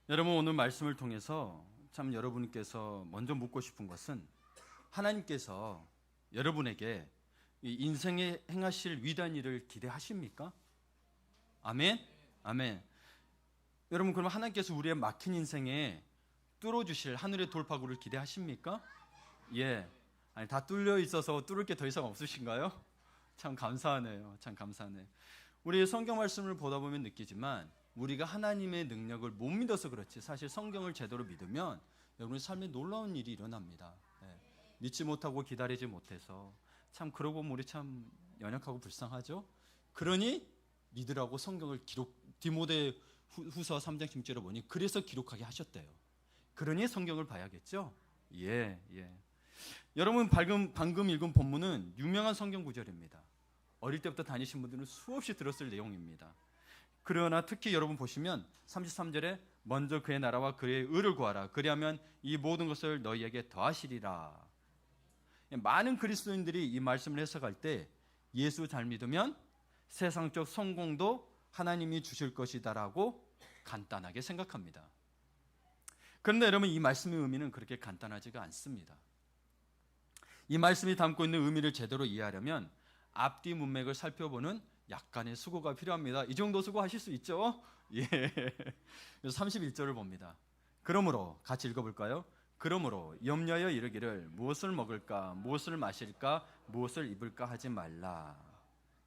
여러분, 오늘 말씀을 통해서 참 여러분께서 먼저 묻고 싶은 것은 하나님께서 여러분에게 이 인생에 행하실 위대한 일을 기대하십니까? 아멘? 아멘. 여러분, 그럼 하나님께서 우리의 막힌 인생에 뚫어주실 하늘의 돌파구를 기대하십니까? 예. 아니, 다 뚫려 있어서 뚫을 게 더 이상 없으신가요? 참 감사하네요. 참 감사하네. 우리 성경 말씀을 보다 보면 느끼지만 우리가 하나님의 능력을 못 믿어서 그렇지, 사실 성경을 제대로 믿으면 여러분의 삶에 놀라운 일이 일어납니다. 예. 믿지 못하고 기다리지 못해서 참 그러고 보면 우리 참 연약하고 불쌍하죠. 그러니 믿으라고 성경을 디모데 후서 3장 10절에 보니 그래서 기록하게 하셨대요. 그러니 성경을 봐야겠죠. 예. 여러분, 방금 읽은 본문은 유명한 성경 구절입니다. 어릴 때부터 다니신 분들은 수없이 들었을 내용입니다. 그러나 특히 여러분 보시면 33절에 먼저 그의 나라와 그의 의를 구하라. 그리하면 이 모든 것을 너희에게 더하시리라. 많은 그리스도인들이 이 말씀을 해석할 때 예수 잘 믿으면 세상적 성공도 하나님이 주실 것이다라고 간단하게 생각합니다. 그런데 여러분, 이 말씀의 의미는 그렇게 간단하지가 않습니다. 이 말씀이 담고 있는 의미를 제대로 이해하려면 앞뒤 문맥을 살펴보는 약간의 수고가 필요합니다. 이 정도 수고하실 수 있죠? 예. 31절을 봅니다. 그러므로 같이 읽어볼까요? 그러므로 염려하여 이르기를 무엇을 먹을까, 무엇을 마실까, 무엇을 입을까 하지 말라.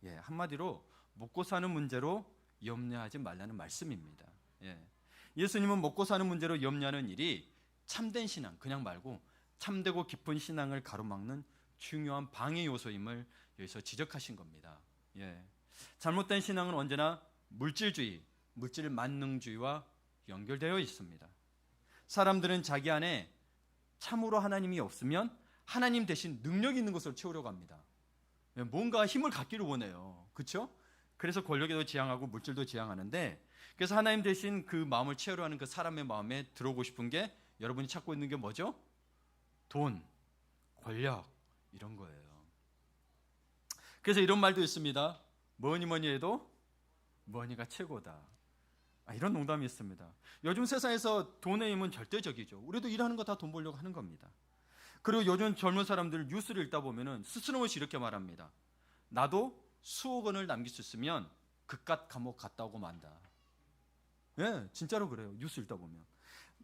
예, 한마디로 먹고 사는 문제로 염려하지 말라는 말씀입니다. 예. 예수님은 먹고 사는 문제로 염려하는 일이 참된 신앙, 그냥 말고 참되고 깊은 신앙을 가로막는 중요한 방해 요소임을 여기서 지적하신 겁니다. 예. 잘못된 신앙은 언제나 물질주의, 물질 만능주의와 연결되어 있습니다. 사람들은 자기 안에 참으로 하나님이 없으면 하나님 대신 능력이 있는 것을 채우려고 합니다. 뭔가 힘을 갖기를 원해요. 그렇죠? 그래서 권력도 지향하고 물질도 지향하는데, 그래서 하나님 대신 그 마음을 채우려 하는 그 사람의 마음에 들어오고 싶은 게, 여러분이 찾고 있는 게 뭐죠? 돈, 권력, 이런 거예요. 그래서 이런 말도 있습니다. 뭐니 해도 머니가 최고다. 이런 농담이 있습니다. 요즘 세상에서 돈의 힘은 절대적이죠. 우리도 일하는 거 다 돈 벌려고 하는 겁니다. 그리고 요즘 젊은 사람들 뉴스를 읽다 보면은 스스럼없이 이렇게 말합니다. 나도 수억 원을 남길 수 있으면 그깟 감옥 갔다 오고 만다. 예, 진짜로 그래요. 뉴스 읽다 보면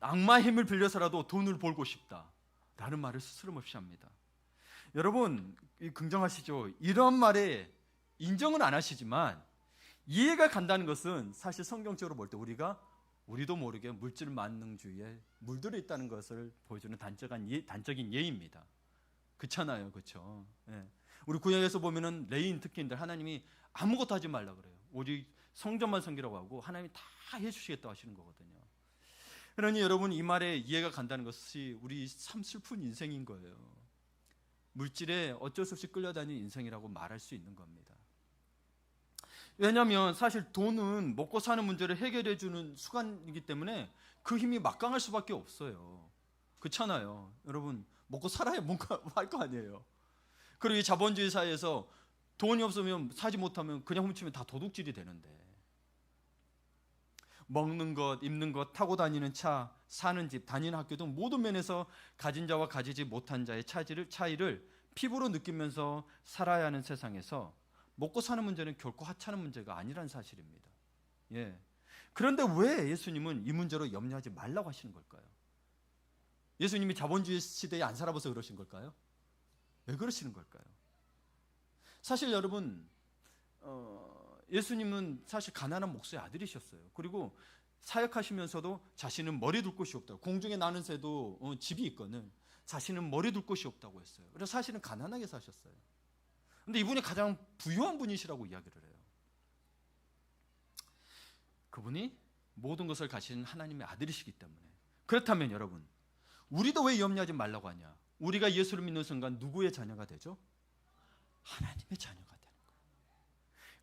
악마의 힘을 빌려서라도 돈을 벌고 싶다 라는 말을 스스럼없이 합니다. 여러분, 긍정하시죠? 이런 말에 인정은 안 하시지만 이해가 간다는 것은 사실 성경적으로 볼 때 우리도 모르게 물질 만능주의에 물들어 있다는 것을 보여주는 단적인 예입니다. 그렇잖아요, 그렇죠? 예. 우리 구약에서 보면은 레위인 특권들 하나님이 아무것도 하지 말라 그래요. 오직 성전만 섬기라고 하고 하나님이 다 해주시겠다고 하시는 거거든요. 그러니 여러분, 이 말에 이해가 간다는 것이 우리 참 슬픈 인생인 거예요. 물질에 어쩔 수 없이 끌려다니는 인생이라고 말할 수 있는 겁니다. 왜냐하면 사실 돈은 먹고 사는 문제를 해결해 주는 수단이기 때문에 그 힘이 막강할 수밖에 없어요. 그렇잖아요. 여러분, 먹고 살아야 뭔가 할 거 아니에요. 그리고 이 자본주의 사회에서 돈이 없으면, 사지 못하면 그냥 훔치면 다 도둑질이 되는데, 먹는 것, 입는 것, 타고 다니는 차, 사는 집, 다니는 학교 등 모든 면에서 가진 자와 가지지 못한 자의 차이를 피부로 느끼면서 살아야 하는 세상에서 먹고 사는 문제는 결코 하찮은 문제가 아니라는 사실입니다. 예. 그런데 왜 예수님은 이 문제로 염려하지 말라고 하시는 걸까요? 예수님이 자본주의 시대에 안 살아봐서 그러신 걸까요? 왜 그러시는 걸까요? 사실 여러분, 예수님은 사실 가난한 목수의 아들이셨어요. 그리고 사역하시면서도 자신은 머리 둘 곳이 없다고, 공중에 나는 새도 집이 있거든 자신은 머리 둘 곳이 없다고 했어요. 그래서 사실은 가난하게 사셨어요. 근데 이분이 가장 부유한 분이시라고 이야기를 해요. 그분이 모든 것을 가진 하나님의 아들이시기 때문에. 그렇다면 여러분, 우리도 왜 염려하지 말라고 하냐? 우리가 예수를 믿는 순간 누구의 자녀가 되죠? 하나님의 자녀가 되는 거예요.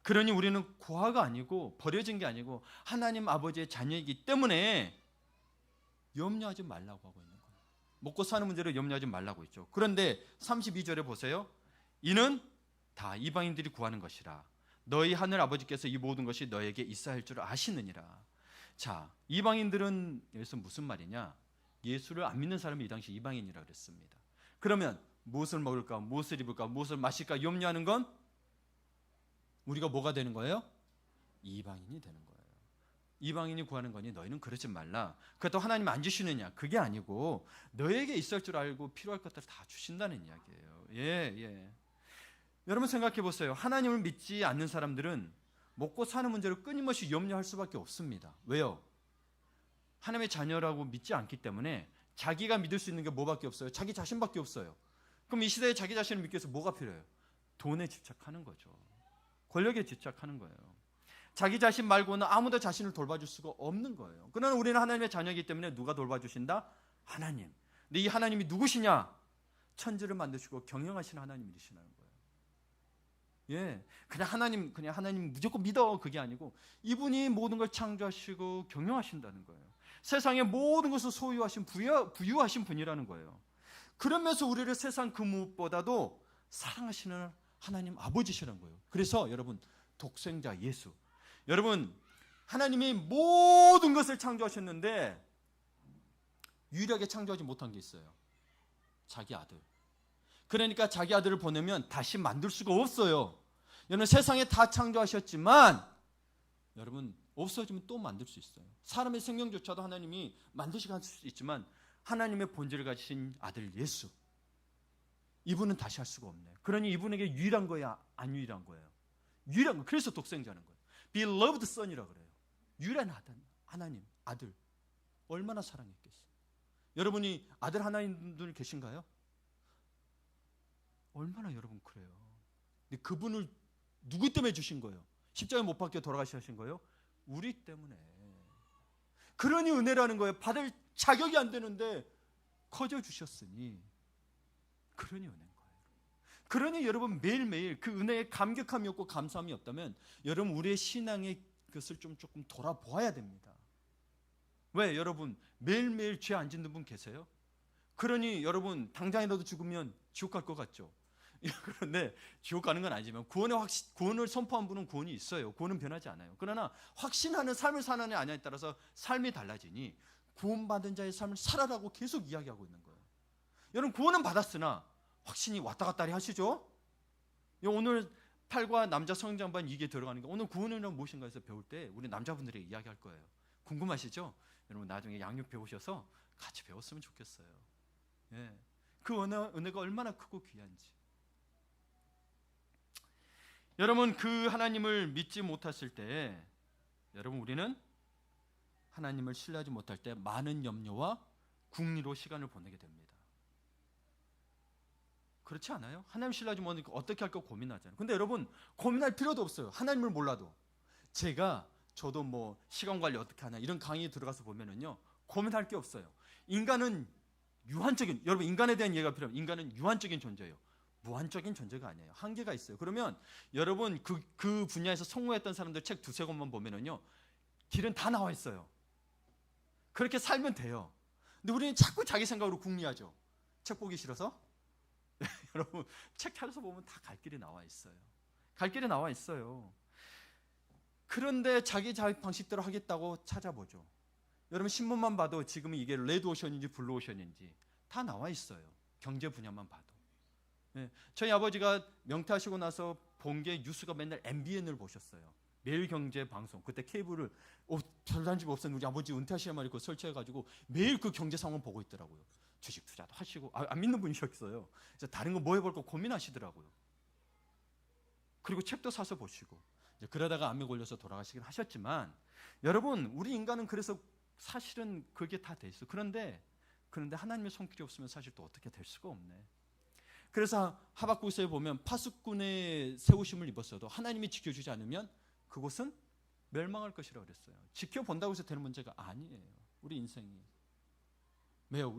그러니 우리는 고아가 아니고, 버려진 게 아니고 하나님 아버지의 자녀이기 때문에 염려하지 말라고 하고 있는 거예요. 먹고 사는 문제로 염려하지 말라고 했죠. 그런데 32절에 보세요. 이는 다 이방인들이 구하는 것이라. 너희 하늘 아버지께서 이 모든 것이 너에게 있어야 할 줄 아시느니라. 자, 이방인들은 여기서 무슨 말이냐? 예수를 안 믿는 사람이 이 당시 이방인이라고 그랬습니다. 그러면 무엇을 먹을까, 무엇을 입을까, 무엇을 마실까 염려하는 건 우리가 뭐가 되는 거예요? 이방인이 되는 거예요. 이방인이 구하는 거니 너희는 그러지 말라. 그것도 하나님 안 주시느냐? 그게 아니고 너에게 있을 줄 알고 필요할 것들을 다 주신다는 이야기예요. 예. 여러분 생각해 보세요. 하나님을 믿지 않는 사람들은 먹고 사는 문제로 끊임없이 염려할 수밖에 없습니다. 왜요? 하나님의 자녀라고 믿지 않기 때문에 자기가 믿을 수 있는 게 뭐밖에 없어요? 자기 자신밖에 없어요. 그럼 이 시대에 자기 자신을 믿기 위해서 뭐가 필요해요? 돈에 집착하는 거죠. 권력에 집착하는 거예요. 자기 자신 말고는 아무도 자신을 돌봐줄 수가 없는 거예요. 그러나 우리는 하나님의 자녀이기 때문에 누가 돌봐주신다? 하나님. 근데 이 하나님이 누구시냐? 천지를 만드시고 경영하시는 하나님이시라는 거예요. 예, 그냥 하나님 무조건 믿어 그게 아니고 이분이 모든 걸 창조하시고 경영하신다는 거예요. 세상의 모든 것을 소유하신 부유하신 분이라는 거예요. 그러면서 우리를 세상 그 무엇보다도 사랑하시는 하나님 아버지시라는 거예요. 그래서 여러분 독생자 예수, 여러분 하나님이 모든 것을 창조하셨는데 유일하게 창조하지 못한 게 있어요. 자기 아들. 그러니까 자기 아들을 보내면 다시 만들 수가 없어요. 여러분 세상에 다 창조하셨지만 여러분 없어지면 또 만들 수 있어요. 사람의 생명조차도 하나님이 만드시게 할 수 있지만 하나님의 본질을 가지신 아들 예수, 이분은 다시 할 수가 없네요. 그러니 이분에게 유일한 거야, 안 유일한 거예요? 유일한 거. 그래서 독생자는 거예요. Beloved Son이라고 그래요. 유일한 하나님 아들, 얼마나 사랑했겠어요. 여러분이 아들 하나님들 계신가요? 얼마나 여러분 그래요. 근데 그분을 누구 때문에 주신 거예요? 십자가에 못 박혀 돌아가시신 거예요? 우리 때문에. 그러니 은혜라는 거예요. 받을 자격이 안 되는데 커져 주셨으니 그러니 은혜인 거예요. 그러니 여러분 매일매일 그 은혜에 감격함이 없고 감사함이 없다면 여러분 우리의 신앙의 것을 조금 돌아보아야 됩니다. 왜? 여러분 매일매일 죄 안 짓는 분 계세요? 그러니 여러분 당장이라도 죽으면 지옥 갈 것 같죠? 그런데 지옥 가는 건 아니지만 구원을 선포한 분은 구원이 있어요. 구원은 변하지 않아요. 그러나 확신하는 삶을 사느냐 아냐에 따라서 삶이 달라지니 구원받은 자의 삶을 살아라고 계속 이야기하고 있는 거예요. 여러분 구원은 받았으나 확신이 왔다 갔다 하시죠? 오늘 팔과 남자 성장반 이게 들어가는 게 오늘 구원이란 무엇인가 해서 배울 때 우리 남자분들이 이야기할 거예요. 궁금하시죠? 여러분 나중에 양육 배우셔서 같이 배웠으면 좋겠어요. 예. 그 은혜가 얼마나 크고 귀한지. 여러분 그 하나님을 믿지 못했을 때 여러분 우리는 하나님을 신뢰하지 못할 때 많은 염려와 궁리로 시간을 보내게 됩니다. 그렇지 않아요? 하나님 신뢰하지 못하니까 어떻게 할까 고민하잖아요. 근데 여러분 고민할 필요도 없어요. 하나님을 몰라도. 저도 뭐 시간 관리 어떻게 하냐 이런 강의에 들어가서 보면은요 고민할 게 없어요. 인간은 유한적인, 여러분 인간에 대한 이해가 필요합니다. 인간은 유한적인 존재예요. 무한적인 존재가 아니에요. 한계가 있어요. 그러면 여러분 그 분야에서 성공했던 사람들 책 두세 권만 보면은요 길은 다 나와 있어요. 그렇게 살면 돼요. 근데 우리는 자꾸 자기 생각으로 궁리하죠. 책 보기 싫어서? 여러분 책 찾아서 보면 다 갈 길이 나와 있어요. 갈 길이 나와 있어요. 그런데 자기 방식대로 하겠다고 찾아보죠. 여러분 신문만 봐도 지금 이게 레드오션인지 블루오션인지 다 나와 있어요. 경제 분야만 봐도. 네. 저희 아버지가 명퇴하시고 나서 본 게 뉴스가 맨날 MBN을 보셨어요. 매일 경제 방송. 그때 케이블을 별난 집 없었는데 우리 아버지 은퇴하시는 말이 그거 설치해가지고 매일 그 경제 상황 보고 있더라고요. 주식 투자도 하시고 안 믿는 분이셨어요. 그래서 다른 거 뭐 해볼까 고민하시더라고요. 그리고 책도 사서 보시고 이제 그러다가 암에 걸려서 돌아가시긴 하셨지만 여러분 우리 인간은 그래서 사실은 그게 다 돼 있어. 그런데 하나님의 손길이 없으면 사실 또 어떻게 될 수가 없네. 그래서 하박국서에 보면 파수꾼의 세우심을 입었어도 하나님이 지켜주지 않으면 그곳은 멸망할 것이라고 그랬어요. 지켜본다고 해서 되는 문제가 아니에요. 우리 인생이. 왜요?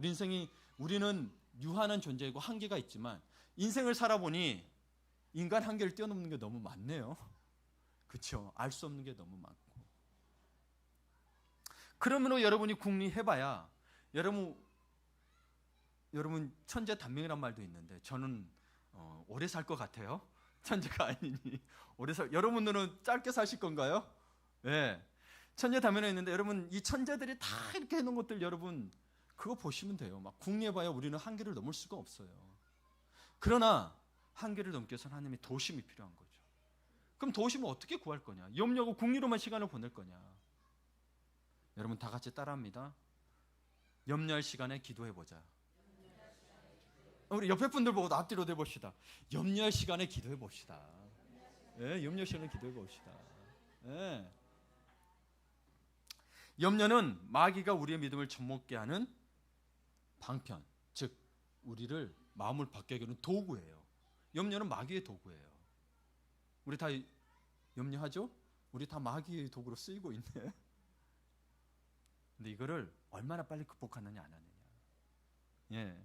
우리는 유한한 존재이고 한계가 있지만 인생을 살아보니 인간 한계를 뛰어넘는 게 너무 많네요. 그렇죠? 알 수 없는 게 너무 많고. 그러므로 여러분이 궁리해봐야 여러분 천재단명이란 말도 있는데 저는 오래 살 것 같아요. 천재가 아니니 오래 여러분들은 짧게 사실 건가요? 네. 천재 다면에 있는데 여러분 이 천재들이 다 이렇게 해놓은 것들 여러분 그거 보시면 돼요. 막 궁리해봐야 우리는 한계를 넘을 수가 없어요. 그러나 한계를 넘기 위해서는 하나님의 도심이 필요한 거죠. 그럼 도심을 어떻게 구할 거냐? 염려하고 궁리로만 시간을 보낼 거냐? 여러분 다 같이 따라합니다. 염려할 시간에 기도해보자. 우리 옆에 분들 보고 앞뒤로 대봅시다. 염려할 시간에 기도해봅시다. 예, 염려 시간에 기도해봅시다. 예. 염려는 마귀가 우리의 믿음을 젖먹게 하는 방편, 즉 우리를 마음을 바뀌게 하는 도구예요. 염려는 마귀의 도구예요. 우리 다 염려하죠? 우리 다 마귀의 도구로 쓰이고 있네. 근데 이거를 얼마나 빨리 극복하느냐 안 하느냐. 예.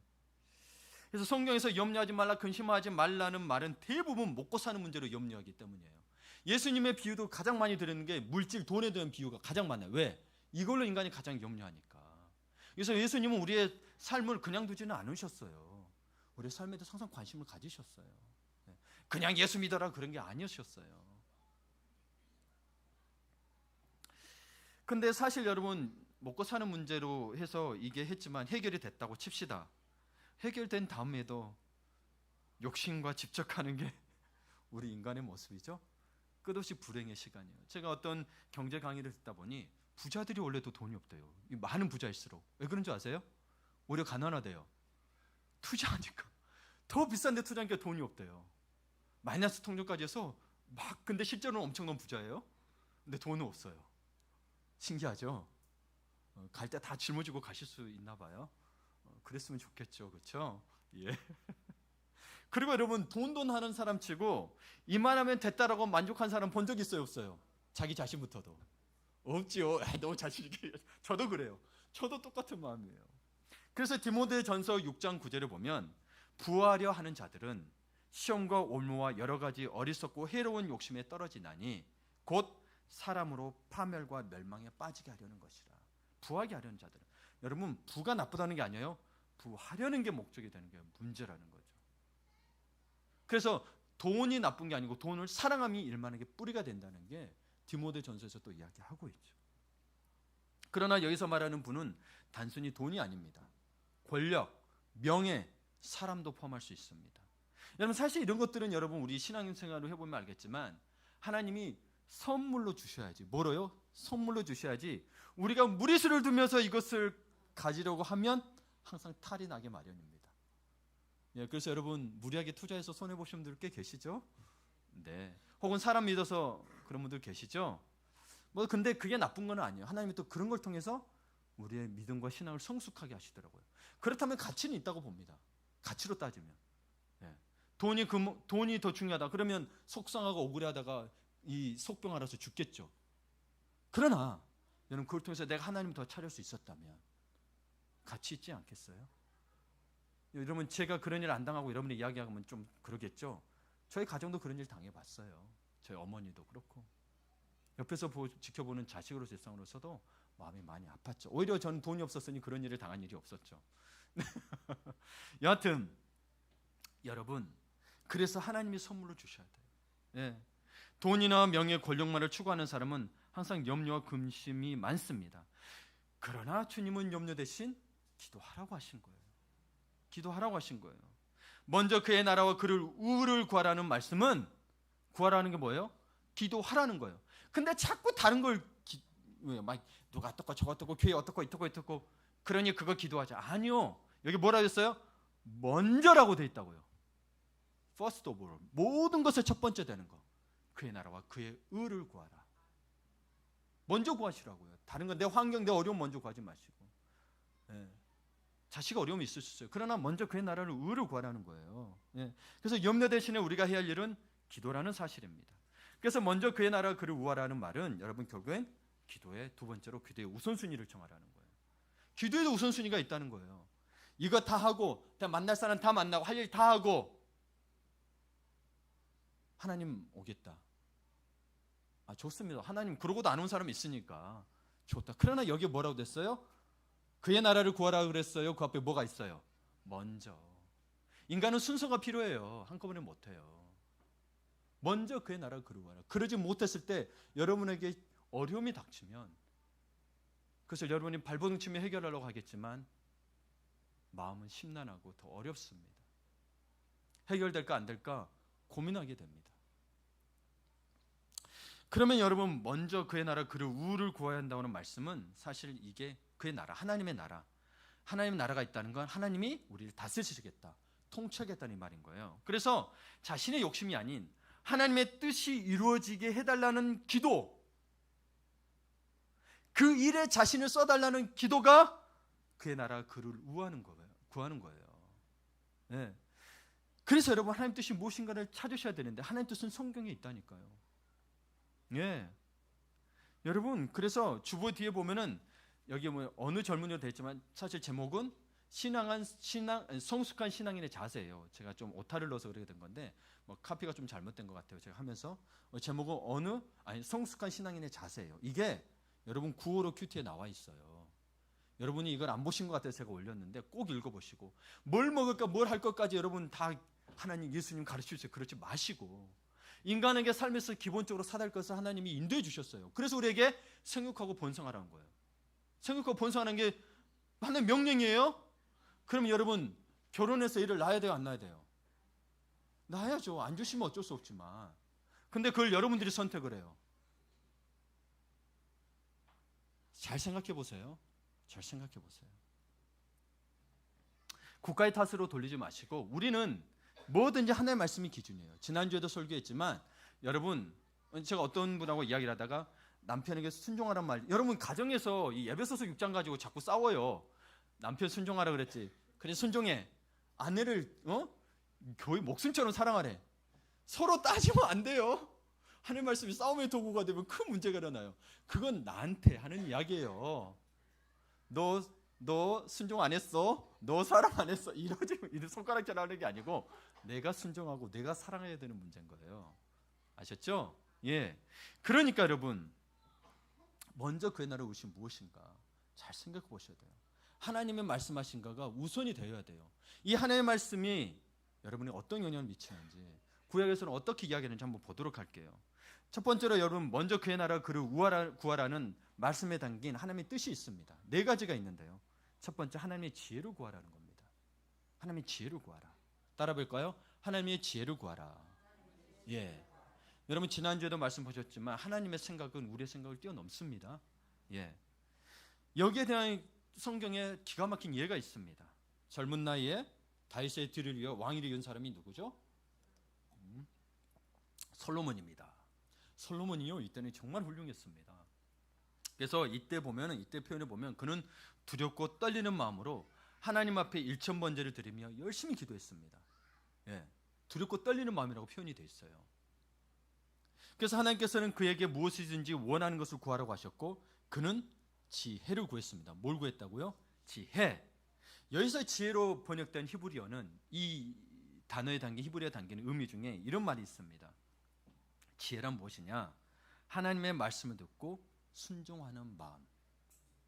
그래서 성경에서 염려하지 말라, 근심하지 말라는 말은 대부분 먹고 사는 문제로 염려하기 때문이에요. 예수님의 비유도 가장 많이 드리는 게 물질, 돈에 대한 비유가 가장 많아요. 왜? 이걸로 인간이 가장 염려하니까. 그래서 예수님은 우리의 삶을 그냥 두지는 않으셨어요. 우리의 삶에 대해서 항상 관심을 가지셨어요. 그냥 예수 믿어라 그런 게 아니었어요. 근데 사실 여러분 먹고 사는 문제로 해서 이게 했지만 해결이 됐다고 칩시다. 해결된 다음에도 욕심과 집착하는 게 우리 인간의 모습이죠. 끝없이 불행의 시간이에요. 제가 어떤 경제 강의를 듣다 보니 부자들이 원래도 돈이 없대요. 많은 부자일수록. 왜 그런 줄 아세요? 오히려 가난하대요. 투자하니까. 더 비싼데 투자하니까 돈이 없대요. 마이너스 통장까지 해서 막 근데 실제로는 엄청난 부자예요. 근데 돈은 없어요. 신기하죠? 갈 때 다 짊어지고 가실 수 있나 봐요. 그랬으면 좋겠죠. 그렇죠? 예. 그리고 여러분 돈 하는 사람 치고 이만하면 됐다라고 만족한 사람 본 적 있어요? 없어요? 자기 자신부터도. 없지요. 너무 자신 있게. 저도 그래요. 저도 똑같은 마음이에요. 그래서 디모데전서 6장 9절을 보면 부하려 하는 자들은 시험과 올무와 여러 가지 어리석고 해로운 욕심에 떨어지나니 곧 사람으로 파멸과 멸망에 빠지게 하려는 것이라. 부하게 하려는 자들은. 여러분 부가 나쁘다는 게 아니에요. 부하려는 게 목적이 되는 게 문제라는 거죠. 그래서 돈이 나쁜 게 아니고 돈을 사랑함이 일만하게 뿌리가 된다는 게 디모데전서에서 또 이야기하고 있죠. 그러나 여기서 말하는 부는 단순히 돈이 아닙니다. 권력, 명예, 사람도 포함할 수 있습니다. 여러분 사실 이런 것들은 여러분 우리 신앙생활을 해보면 알겠지만 하나님이 선물로 주셔야지. 뭐로요? 선물로 주셔야지. 우리가 무리수를 두면서 이것을 가지려고 하면 항상 탈이 나게 마련입니다. 예, 그래서 여러분 무리하게 투자해서 손해 보신 분들 꽤 계시죠? 네. 혹은 사람 믿어서 그런 분들 계시죠? 뭐 근데 그게 나쁜 건 아니에요. 하나님이 또 그런 걸 통해서 우리의 믿음과 신앙을 성숙하게 하시더라고요. 그렇다면 가치는 있다고 봅니다. 가치로 따지면. 예. 돈이 더 중요하다. 그러면 속상하고 억울해하다가 이 속병 알아서 죽겠죠. 그러나 여러분 그걸 통해서 내가 하나님 더 차릴 수 있었다면 가치 있지 않겠어요? 여러분 제가 그런 일 안 당하고 여러분이 이야기하면 좀 그러겠죠. 저희 가정도 그런 일 당해봤어요. 저희 어머니도 그렇고 옆에서 지켜보는 자식으로서 일상으로서도 마음이 많이 아팠죠. 오히려 저는 돈이 없었으니 그런 일을 당한 일이 없었죠. 여하튼 여러분 그래서 하나님이 선물로 주셔야 돼요. 예. 돈이나 명예, 권력만을 추구하는 사람은 항상 염려와 근심이 많습니다. 그러나 주님은 염려 대신 기도하라고 하신 거예요. 기도하라고 하신 거예요. 먼저 그의 나라와 그를 의를 구하라는 말씀은 구하라는 게 뭐예요? 기도하라는 거예요. 근데 자꾸 다른 걸 막 누가 어떻고 저거 어떻고 교회 어떻고 이떻고 이렇고 그러니 그거 기도하자. 아니요. 여기 뭐라 했어요? 먼저라고 돼 있다고요. First of all. 모든 것의 첫 번째 되는 거. 그의 나라와 그의 의를 구하라. 먼저 구하시라고요. 다른 건 내 환경, 내 어려움 먼저 구하지 마시고. 예. 자식이 어려움이 있을 수 있어요. 그러나 먼저 그의 나라를 의를 구하라는 거예요. 예. 그래서 염려 대신에 우리가 해야 할 일은 기도라는 사실입니다. 그래서 먼저 그의 나라와 그를 구하라는 말은 여러분 결국엔 기도의 두 번째로 기도의 우선순위를 정하라는 거예요. 기도에도 우선순위가 있다는 거예요. 이거 다 하고 다 만날 사람 다 만나고 할 일 다 하고 하나님 오겠다. 아 좋습니다. 하나님 그러고도 안 온 사람이 있으니까 좋다. 그러나 여기에 뭐라고 됐어요? 그의 나라를 구하라고 그랬어요. 그 앞에 뭐가 있어요? 먼저. 인간은 순서가 필요해요. 한꺼번에 못해요. 먼저 그의 나라를 구하라. 그러지 못했을 때 여러분에게 어려움이 닥치면 그것을 여러분이 발버둥 치며 해결하려고 하겠지만 마음은 심란하고 더 어렵습니다. 해결될까 안 될까 고민하게 됩니다. 그러면 여러분 먼저 그의 나라 그를 우를 구해야 한다는 말씀은 사실 이게 그의 나라, 하나님의 나라, 하나님의 나라가 있다는 건 하나님이 우리를 다스리시겠다, 통치하겠다는 말인 거예요. 그래서 자신의 욕심이 아닌 하나님의 뜻이 이루어지게 해달라는 기도, 그 일에 자신을 써달라는 기도가 그의 나라 그를 구하는 거예요. 네. 그래서 여러분 하나님 뜻이 무엇인가를 찾으셔야 되는데 하나님 뜻은 성경에 있다니까요. 예. 여러분 그래서 주보 뒤에 보면은 여기 뭐 어느 젊은이로 되어 있지만 사실 제목은 성숙한 신앙인의 자세예요. 제가 좀 오타를 넣어서 그렇게 된 건데 뭐 카피가 좀 잘못된 것 같아요. 제가 하면서 제목은 성숙한 신앙인의 자세예요. 이게 여러분 955 큐티에 나와 있어요. 여러분이 이걸 안 보신 것 같아서 제가 올렸는데 꼭 읽어보시고 뭘 먹을까 뭘 할 것까지 여러분 다 하나님 예수님 가르쳐주세요. 그러지 마시고 인간에게 삶에서 기본적으로 사달 것을 하나님이 인도해 주셨어요. 그래서 우리에게 생육하고 번성하라는 거예요. 생육하고 번성하는 게 하나님 명령이에요. 그럼 여러분 결혼해서 애를 낳아야 돼요, 안 낳아야 돼요? 낳아야죠. 안 주시면 어쩔 수 없지만. 근데 그걸 여러분들이 선택을 해요. 잘 생각해 보세요. 잘 생각해 보세요. 국가의 탓으로 돌리지 마시고 우리는 뭐든지 하나님의 말씀이 기준이에요. 지난주에도 설교했지만 여러분 제가 어떤 분하고 이야기를 하다가 남편에게 순종하란 말, 여러분 가정에서 이 에베소서 6장 가지고 자꾸 싸워요. 남편 순종하라 그랬지. 그래 순종해. 아내를 교회 목숨처럼 사랑하래. 서로 따지면 안 돼요. 하나님 말씀이 싸움의 도구가 되면 큰 문제가 일어나요. 그건 나한테 하는 이야기예요. 너 순종 안 했어? 너 사랑 안 했어? 이러지 손가락질 하는 게 아니고 내가 순종하고 내가 사랑해야 되는 문제인 거예요. 아셨죠? 예. 그러니까 여러분 먼저 그의 나라의 의식이 무엇인가 잘 생각해 보셔야 돼요. 하나님의 말씀하신 거가 우선이 되어야 돼요. 이 하나님의 말씀이 여러분이 어떤 영향을 미치는지 구약에서는 어떻게 이야기하는지 한번 보도록 할게요. 첫 번째로 여러분 먼저 그의 나라 그를 구하라는 말씀에 담긴 하나님의 뜻이 있습니다. 4가지가 있는데요. 첫 번째 하나님의 지혜를 구하라는 겁니다. 하나님의 지혜를 구하라. 따라 볼까요? 하나님의 지혜를 구하라. 예. 여러분 지난주에도 말씀하셨지만 하나님의 생각은 우리의 생각을 뛰어넘습니다. 예. 여기에 대한 성경에 기가 막힌 예가 있습니다. 젊은 나이에 다윗의 뒤를 이어 왕위를 이은 사람이 누구죠? 솔로몬입니다. 솔로몬이요 이때는 정말 훌륭했습니다. 그래서 이때 표현을 보면 그는 두렵고 떨리는 마음으로 하나님 앞에 일천번제를 드리며 열심히 기도했습니다. 예, 두렵고 떨리는 마음이라고 표현이 되어 있어요. 그래서 하나님께서는 그에게 무엇이든지 원하는 것을 구하라고 하셨고 그는 지혜를 구했습니다. 뭘 구했다고요? 지혜. 여기서 지혜로 번역된 히브리어는 이 단어에 담긴 히브리어에 담기는 의미 중에 이런 말이 있습니다. 지혜란 무엇이냐? 하나님의 말씀을 듣고 순종하는 마음.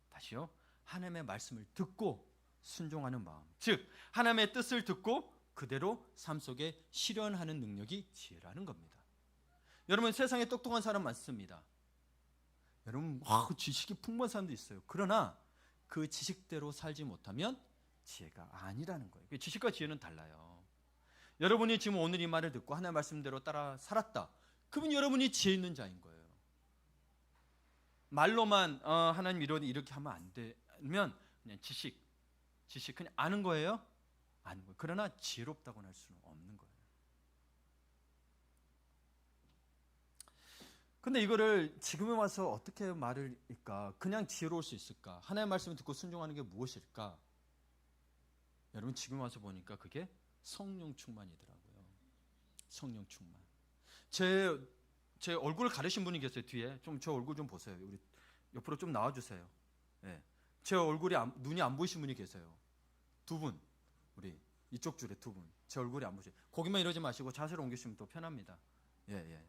다시요. 하나님의 말씀을 듣고 순종하는 마음. 즉 하나님의 뜻을 듣고 그대로 삶 속에 실현하는 능력이 지혜라는 겁니다. 여러분 세상에 똑똑한 사람 많습니다. 여러분 지식이 풍부한 사람도 있어요. 그러나 그 지식대로 살지 못하면 지혜가 아니라는 거예요. 지식과 지혜는 달라요. 여러분이 지금 오늘 이 말을 듣고 하나님의 말씀대로 따라 살았다. 그러면 여러분이 지혜 있는 자인 거예요. 말로만 하나님 이렇게 하면 안 되면 그냥 지식 그냥 아는 거예요? 아는 거예요. 그러나 지혜롭다고는 할 수는 없는 거예요. 근데 이거를 지금에 와서 어떻게 말을 할까? 그냥 지혜로울 수 있을까? 하나님의 말씀을 듣고 순종하는 게 무엇일까? 여러분 지금 와서 보니까 그게 성령 충만이더라고요. 성령 충만. 제 얼굴을 가리신 분이 계세요. 뒤에 좀 제 얼굴 좀 보세요. 우리 옆으로 좀 나와주세요. 네. 제 얼굴이 눈이 안 보이신 분이 계세요. 2분. 우리 이쪽 줄에 2분. 제 얼굴이 안 보이세요. 거기만 이러지 마시고 자세를 옮기시면 또 편합니다. 예.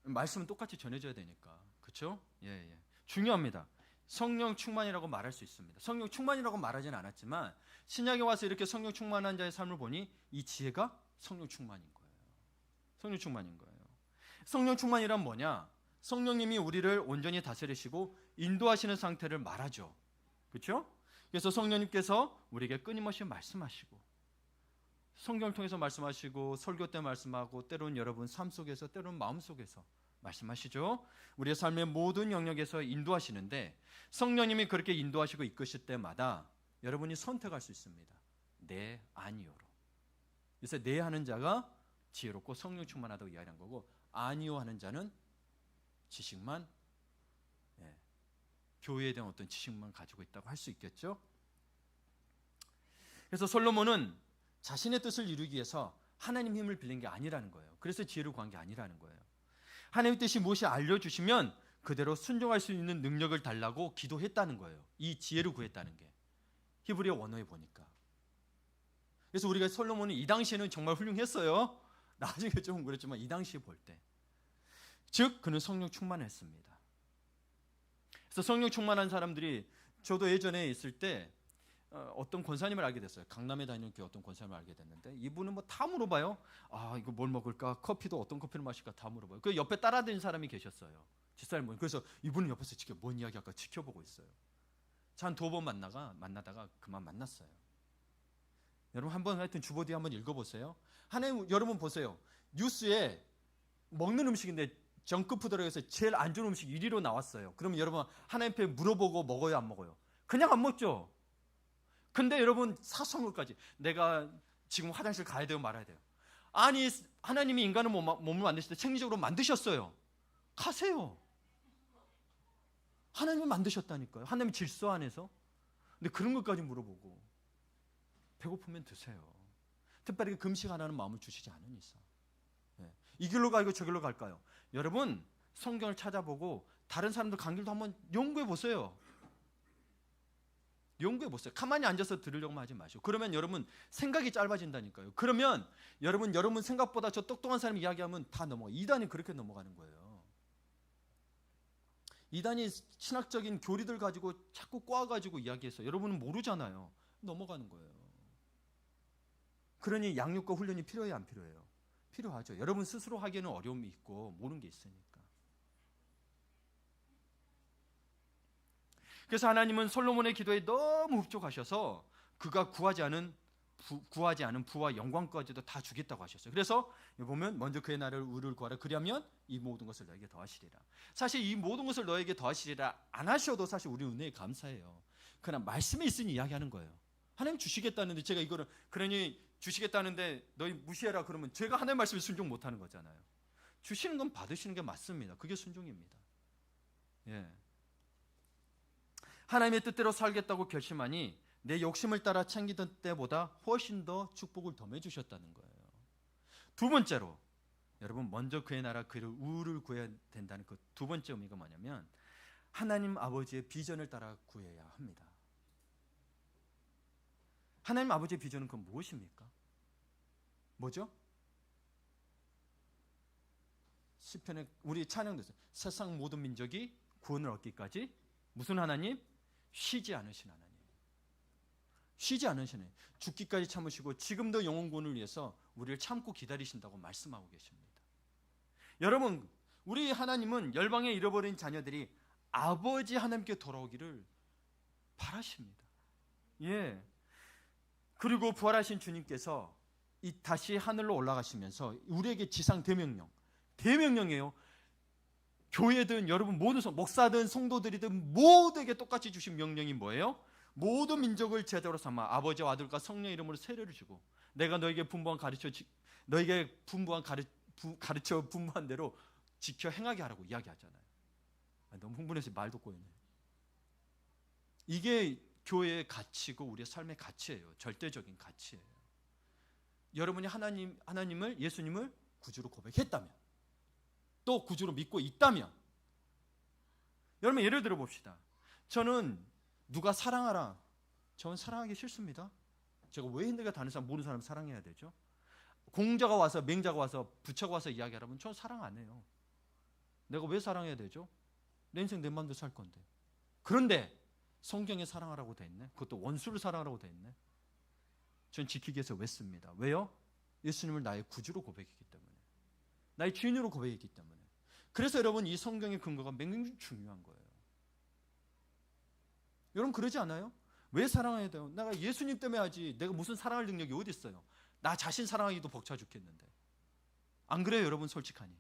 말씀은 똑같이 전해져야 되니까. 그렇죠? 예. 중요합니다. 성령 충만이라고 말할 수 있습니다. 성령 충만이라고 말하진 않았지만 신약에 와서 이렇게 성령 충만한 자의 삶을 보니 이 지혜가 성령 충만인 거예요. 성령 충만인 거예요. 성령 충만이란 뭐냐? 성령님이 우리를 온전히 다스리시고 인도하시는 상태를 말하죠. 그렇죠? 그래서 성령님께서 우리에게 끊임없이 말씀하시고, 성경을 통해서 말씀하시고, 설교 때 말씀하고, 때로는 여러분 삶 속에서, 때로는 마음 속에서 말씀하시죠. 우리의 삶의 모든 영역에서 인도하시는데, 성령님이 그렇게 인도하시고 이끄실 때마다 여러분이 선택할 수 있습니다. 네, 아니요로. 그래서 네 하는 자가 지혜롭고 성령 충만하다고 이야기한 거고, 아니요 하는 자는 지식만, 교회에 대한 어떤 지식만 가지고 있다고 할 수 있겠죠. 그래서 솔로몬은 자신의 뜻을 이루기 위해서 하나님 힘을 빌린 게 아니라는 거예요. 그래서 지혜를 구한 게 아니라는 거예요. 하나님의 뜻이 무엇이 알려주시면 그대로 순종할 수 있는 능력을 달라고 기도했다는 거예요. 이 지혜를 구했다는 게 히브리어 원어에 보니까. 그래서 우리가 솔로몬은 이 당시에는 정말 훌륭했어요. 나중에 좀 그랬지만 이 당시에 볼 때, 즉 그는 성령 충만했습니다. 그래서 성령 충만한 사람들이, 저도 예전에 있을 때 어떤 권사님을 알게 됐어요. 강남에 다니는 교회 어떤 권사님을 알게 됐는데, 이분은 뭐 다 물어봐요. 아, 이거 뭘 먹을까? 커피도 어떤 커피를 마실까? 다 물어봐요. 그 옆에 따라다니는 사람이 계셨어요. 집사님. 그래서 이분은 옆에서 뭔 이야기할까 지켜보고 있어요. 한 2번 만나다가 그만 만났어요. 여러분 한번 하여튼 주보디 한번 읽어보세요. 하나님, 여러분 보세요. 뉴스에 먹는 음식인데 정크푸드라고 해서 제일 안 좋은 음식 1위로 나왔어요. 그러면 여러분 하나님 앞에 물어보고 먹어요, 안 먹어요? 그냥 안 먹죠. 근데 여러분 사소한 것까지, 내가 지금 화장실 가야 돼요, 말아야 돼요? 아니, 하나님이 인간을 몸을 만드실 때 책임적으로 만드셨어요. 가세요. 하나님이 만드셨다니까요. 하나님의 질서 안에서. 근데 그런 것까지 물어보고, 배고프면 드세요. 특별히 금식 안 하는 마음을 주시지 않은 이상. 이 길로 가고 저 길로 갈까요? 여러분 성경을 찾아보고 다른 사람들 간 길도 한번 연구해 보세요. 연구해 보세요. 가만히 앉아서 들으려고만 하지 마시고. 그러면 여러분 생각이 짧아진다니까요. 그러면 여러분 생각보다 저 똑똑한 사람이 이야기하면 다 넘어가. 이단이 그렇게 넘어가는 거예요. 이단이 신학적인 교리들 가지고 자꾸 꼬아가지고 이야기해서 여러분은 모르잖아요. 넘어가는 거예요. 그러니 양육과 훈련이 필요해요, 안 필요해요? 필요하죠. 여러분 스스로 하기에는 어려움이 있고 모르는 게 있으니까. 그래서 하나님은 솔로몬의 기도에 너무 흡족하셔서 그가 구하지 않은 부와 영광까지도 다 주겠다고 하셨어요. 그래서 보면 먼저 그의 나라를 의를 구하라. 그러면 이 모든 것을 너에게 더하시리라. 사실 이 모든 것을 너에게 더하시리라 안 하셔도 사실 우리 은혜에 감사해요. 그러나 말씀에 있으니 이야기하는 거예요. 하나님 주시겠다는데, 제가 이거를 그러니 주시겠다는데 너희 무시해라 그러면 제가 하나님의 말씀에 순종 못하는 거잖아요. 주시는 건 받으시는 게 맞습니다. 그게 순종입니다. 하나님의 뜻대로 살겠다고 결심하니 내 욕심을 따라 챙기던 때보다 훨씬 더 축복을 더해 주셨다는 거예요. 두 번째로, 여러분 먼저 그의 나라 그의 의를 구해야 된다는 그 두 번째 의미가 뭐냐면, 하나님 아버지의 비전을 따라 구해야 합니다. 하나님 아버지의 비전은 그건 무엇입니까? 뭐죠? 시편에 우리 찬양도 있어요. 세상 모든 민족이 구원을 얻기까지 무슨 하나님? 쉬지 않으신 하나님. 쉬지 않으신 하나님. 죽기까지 참으시고 지금도 영혼 구원을 위해서 우리를 참고 기다리신다고 말씀하고 계십니다. 여러분, 우리 하나님은 열방에 잃어버린 자녀들이 아버지 하나님께 돌아오기를 바라십니다. 그리고 부활하신 주님께서 다시 하늘로 올라가시면서 우리에게 지상 대명령이에요. 교회든 여러분 모든 목사든 성도들이든 모두에게 똑같이 주신 명령이 뭐예요? 모든 민족을 제자로 삼아 아버지와 아들과 성령 이름으로 세례를 주고 내가 너에게 분부한 대로 지켜 행하게 하라고 이야기하잖아요. 너무 흥분해서 말도 꼬이네. 이게 교회의 가치고 우리의 삶의 가치예요. 절대적인 가치예요. 여러분이 하나님을, 예수님을 구주로 고백했다면, 또 구주로 믿고 있다면, 여러분 예를 들어 봅시다. 저는 누가 사랑하라, 저는 사랑하기 싫습니다. 제가 왜 힘들게 다른 사람, 모르는 사람 사랑해야 되죠? 공자가 와서, 맹자가 와서, 부처가 와서 이야기하라면 저는 사랑 안 해요. 내가 왜 사랑해야 되죠? 내 인생 내 마음대로 살 건데. 그런데 성경에 사랑하라고 돼 있네. 그것도 원수를 사랑하라고 돼 있네. 전 지키기 위해서 왜 씁니다. 왜요? 예수님을 나의 구주로 고백했기 때문에. 나의 주인으로 고백했기 때문에. 그래서 여러분 이 성경의 근거가 굉장히 중요한 거예요. 여러분 그러지 않아요? 왜 사랑해야 돼요? 내가 예수님 때문에 하지 내가 무슨 사랑할 능력이 어디 있어요? 나 자신 사랑하기도 벅차 죽겠는데. 안 그래요 여러분? 솔직하니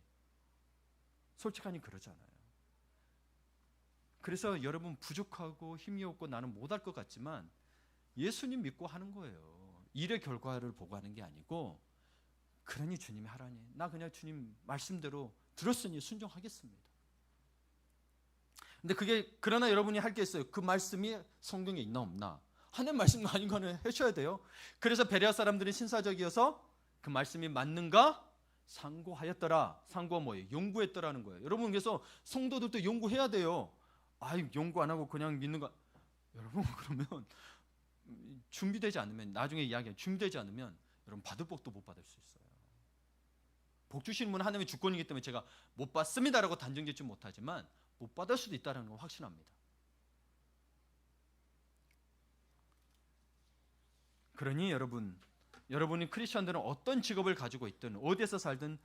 그러잖아요. 그래서 여러분 부족하고 힘이 없고 나는 못할 것 같지만 예수님 믿고 하는 거예요. 일의 결과를 보고 하는 게 아니고, 그러니 주님이 하라니 나 그냥 주님 말씀대로 들었으니 순종하겠습니다. 근데 그러나 여러분이 할 게 있어요. 그 말씀이 성경에 있나 없나, 하는 말씀과 아닌 거는 하셔야 돼요. 그래서 베레아 사람들은 신사적이어서 그 말씀이 맞는가 상고하였더라. 상고가 뭐예요? 연구했더라는 거예요. 여러분 그래서 성도들도 연구해야 돼요. 연구 안 하고 그냥 믿는 거, 여러분 그러면 준비되지 않으면, 나중에 이야기해, 준비되지 않으면 여러분 받을 복도 못 받을 수 있어요. 복 주시는 분은 하나님의 주권이기 때문에 제가 못 받습니다라고 단정 짓지 못하지만 못 받을 수도 있다는 건 확신합니다. 그러니 여러분이 크리스천들은 어떤 직업을 가지고 있든 어디에서 살든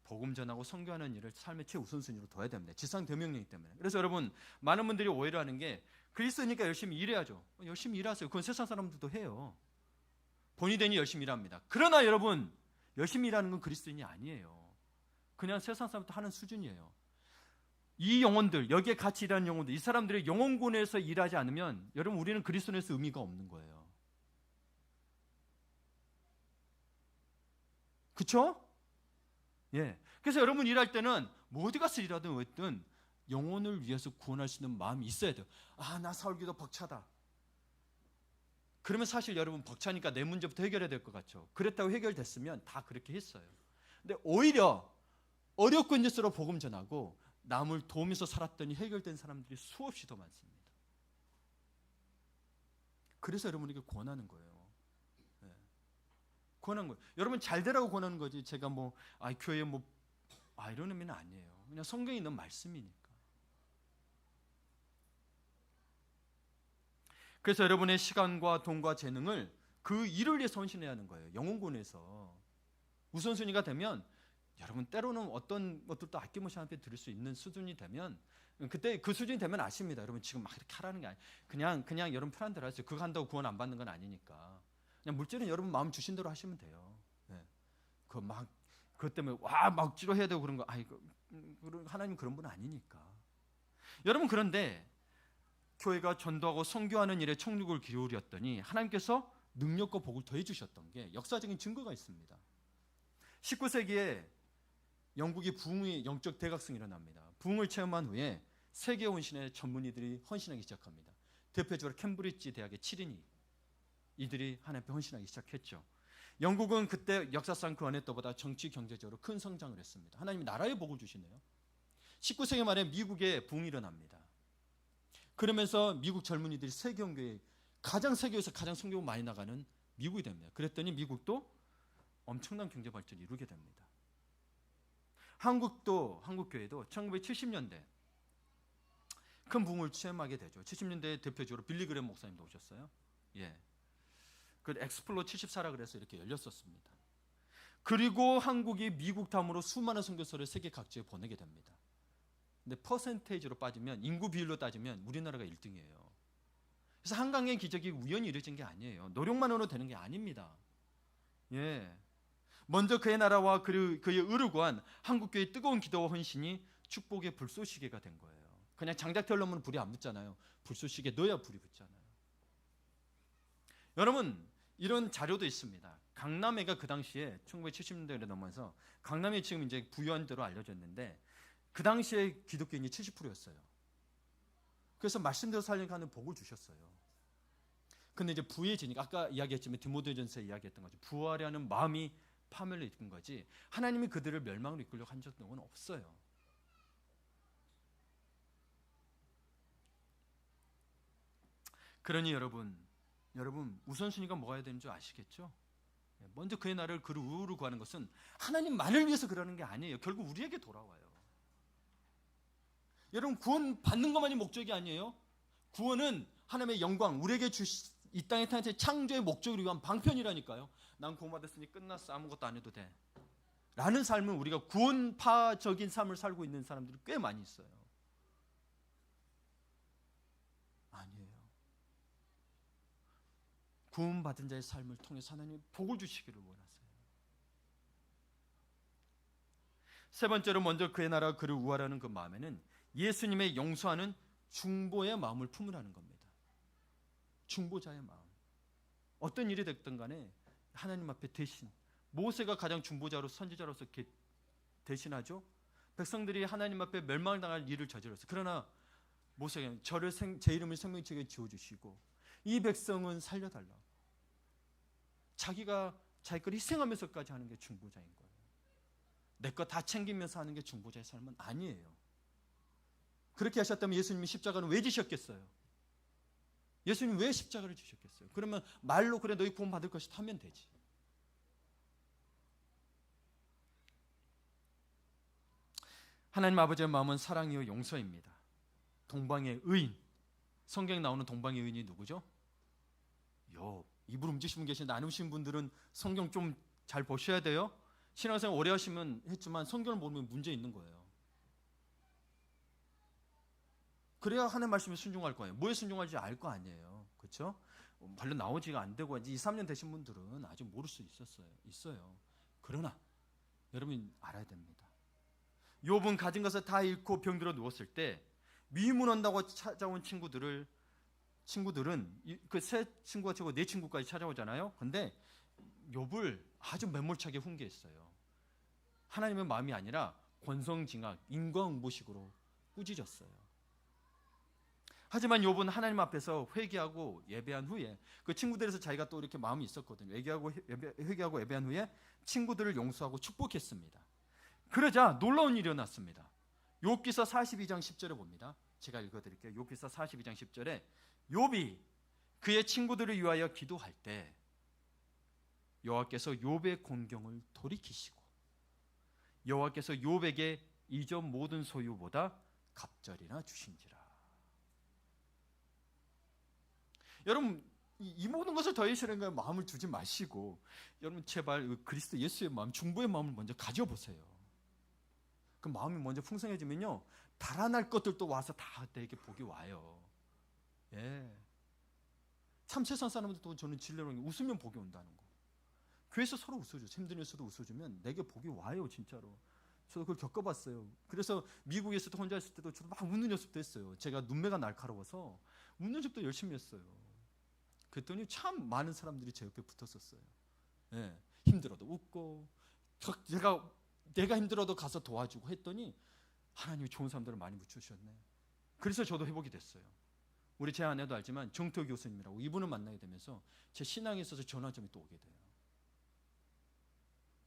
복음 전하고 선교하는 일을 삶의 최우선순위로 둬야 됩니다. 지상 대명령이기 때문에. 그래서 여러분 많은 분들이 오해를 하는 게 그리스도니까 열심히 일해야죠. 열심히 일하세요. 그건 세상 사람들도 해요. 본이 되니 열심히 일합니다. 그러나 여러분 열심히 일하는 건 그리스도인이 아니에요. 그냥 세상 사람도 하는 수준이에요. 이 영혼들, 여기에 같이 일하는 영혼들, 이 사람들의 영혼군에서 일하지 않으면 여러분 우리는 그리스도인에서 의미가 없는 거예요. 그렇죠? 예. 그래서 여러분 일할 때는 뭐 어디 가서 일하든 어쨌든 영혼을 위해서 구원할 수 있는 마음이 있어야 돼요. 나 서울기도 벅차다. 그러면 사실 여러분 벅차니까 내 문제부터 해결해야 될 것 같죠. 그랬다고 해결됐으면 다 그렇게 했어요. 근데 오히려 어렵고 있는수록 복음 전하고 남을 도우면서 살았더니 해결된 사람들이 수없이 더 많습니다. 그래서 여러분에게 권하는 거예요. 권하는 거예요. 여러분 잘 되라고 권하는 거지. 제가 교회에 이런 의미는 아니에요. 그냥 성경에 있는 말씀이니까. 그래서 여러분의 시간과 돈과 재능을 그 일을 위해서 헌신해야 하는 거예요. 영혼군에서 우선순위가 되면 여러분 때로는 어떤 것들도 아낌없이 한테 드릴 수 있는 수준이 되면, 그때 그 수준이 되면 아십니다. 여러분 지금 막 이렇게 하라는 게 아니에요. 그냥 여러분 편한 대로 하세요. 그거 한다고 구원 안 받는 건 아니니까. 그냥 물질은 여러분 마음 주신 대로 하시면 돼요. 그것 때문에 막 지도해야 되고 그런 거, 하나님 그런 분 아니니까. 여러분 그런데 교회가 전도하고 선교하는 일에 총력을 기울였더니 하나님께서 능력과 복을 더해 주셨던 게 역사적인 증거가 있습니다. 19세기에 영국이 부흥의 영적 대각성이 일어납니다. 부흥을 체험한 후에 세계 헌신의 전문의들이 헌신하기 시작합니다. 대표적으로 캠브리지 대학의 7인이 이들이 하나님 앞에 헌신하기 시작했죠. 영국은 그때 역사상 그 어느 때보다 정치 경제적으로 큰 성장을 했습니다. 하나님이 나라의 복을 주시네요. 19세기 말에 미국에 부흥이 일어납니다. 그러면서 미국 젊은이들이 세계교회, 세계에서 가장 성교가 많이 나가는 미국이 됩니다. 그랬더니 미국도 엄청난 경제 발전을 이루게 됩니다. 한국교회도 1970년대 큰 부흥을 체험하게 되죠. 70년대에 대표적으로 빌리 그램 목사님도 오셨어요. 그 엑스플로 74라 그래서 이렇게 열렸었습니다. 그리고 한국이 미국 다음으로 수많은 선교사를 세계 각지에 보내게 됩니다. 근데 퍼센테이지로 빠지면, 인구 비율로 따지면 우리나라가 1등이에요. 그래서 한강의 기적이 우연히 이루어진 게 아니에요. 노력만으로 되는 게 아닙니다. 먼저 그의 나라와 그의 의를 구한 한국교회의 뜨거운 기도와 헌신이 축복의 불쏘시개가 된 거예요. 그냥 장작털 넣으면 불이 안 붙잖아요. 불쏘시개 넣어야 불이 붙잖아요. 여러분 이런 자료도 있습니다. 강남회가 그 당시에 1970년대에 넘어서, 강남이 지금 이제 부유한 대로 알려졌는데 그 당시에 기독교인이 70%였어요. 그래서 말씀대로 살려고 하는 복을 주셨어요. 근데 이제 부해지니까, 아까 이야기했지만 디모데전서에 이야기했던 거죠. 부하려는 마음이 파멸을 이끈 거지 하나님이 그들을 멸망으로 이끌려고 한 적은 없어요. 그러니 여러분 우선순위가 뭐가 되는 줄 아시겠죠? 먼저 그의 나라를 그 의를 구하는 것은 하나님만을 위해서 그러는 게 아니에요. 결국 우리에게 돌아와요. 여러분 구원 받는 것만이 목적이 아니에요. 구원은 하나님의 영광, 우리에게 이 땅의 창조의 목적을 위한 방편이라니까요. 난 구원받았으니 끝났어, 아무것도 안 해도 돼. 라는 삶은 우리가 구원파적인 삶을 살고 있는 사람들이 꽤 많이 있어요. 아니에요. 구원받은 자의 삶을 통해서 하나님이 복을 주시기를 원하세요. 세 번째로 먼저 그의 나라와 그를 구하라는 그 마음에는 예수님의 용서하는 중보의 마음을 품으라는 겁니다. 중보자의 마음. 어떤 일이 됐든 간에 하나님 앞에 대신, 모세가 가장 중보자로 선지자로서 대신하죠. 백성들이 하나님 앞에 멸망을 당할 일을 저질렀어요. 그러나 모세가 저를 제 이름을 생명책에 지어주시고 이 백성은 살려달라. 자기가 자기 걸 희생하면서까지 하는 게 중보자인 거예요. 내 거 다 챙기면서 하는 게 중보자의 삶은 아니에요. 그렇게 하셨다면 예수님이 십자가는 왜 지셨겠어요? 예수님 왜 십자가를 지셨겠어요? 그러면 말로 그래 너희 구원 받을 것이다 하면 되지. 하나님 아버지의 마음은 사랑이요 용서입니다. 동방의 의인, 성경에 나오는 동방의 의인이 누구죠? 욥. 입을 움직이신 분 계신데 안 오신 분들은 성경 좀 잘 보셔야 돼요. 신앙생활 오래 하시면 했지만 성경을 모르면 문제 있는 거예요. 그래야 하나님 말씀에 순종할 거예요. 뭐에 순종할지 알 거 아니에요. 그렇죠? 별로 나오지가 안 되고 2, 3년 되신 분들은 아직 모를 수 있어요. 그러나 여러분 알아야 됩니다. 욥은 가진 것을 다 잃고 병들어 누웠을 때 미문한다고 찾아온 친구들은 그 세 친구가 치고 네 친구까지 찾아오잖아요. 근데 욥을 아주 매몰차게 훈계했어요. 하나님의 마음이 아니라 권성징악, 인과응보식으로 꾸짖었어요. 하지만 욥은 하나님 앞에서 회개하고 예배한 후에 그 친구들에서 자기가 또 이렇게 마음이 있었거든요. 회개하고 예배한 후에 친구들을 용서하고 축복했습니다. 그러자 놀라운 일이 일어났습니다. 욥기서 42장 10절에 봅니다. 제가 읽어드릴게요. 욥기서 42장 10절에 욥이 그의 친구들을 위하여 기도할 때 여호와께서 욥의 곤경을 돌이키시고 여호와께서 욥에게 이전 모든 소유보다 갑절이나 주신지라. 여러분 이 모든 것을 더하시는 마음을 두지 마시고 여러분 제발 그리스도 예수의 마음, 중보의 마음을 먼저 가져보세요. 그 마음이 먼저 풍성해지면요 달아날 것들도 와서 다 내게 복이 와요. 예. 참 세상 사람들도 저는 진리로 웃으면 복이 온다는 거. 교회에서 서로 웃어줘. 힘든 일에서도 웃어주면 내게 복이 와요 진짜로. 저도 그걸 겪어봤어요. 그래서 미국에서도 혼자 있을 때도 저도 막 웃는 연습도 했어요. 제가 눈매가 날카로워서 웃는 연습도 열심히 했어요. 그랬더니 참 많은 사람들이 제 옆에 붙었었어요. 예. 힘들어도 웃고 내가 힘들어도 가서 도와주고 했더니 하나님이 좋은 사람들을 많이 붙여주셨네. 그래서 저도 회복이 됐어요. 우리 제 아내도 알지만 정토 교수님이라고 이분을 만나게 되면서 제 신앙에 있어서 전환점이 또 오게 돼요.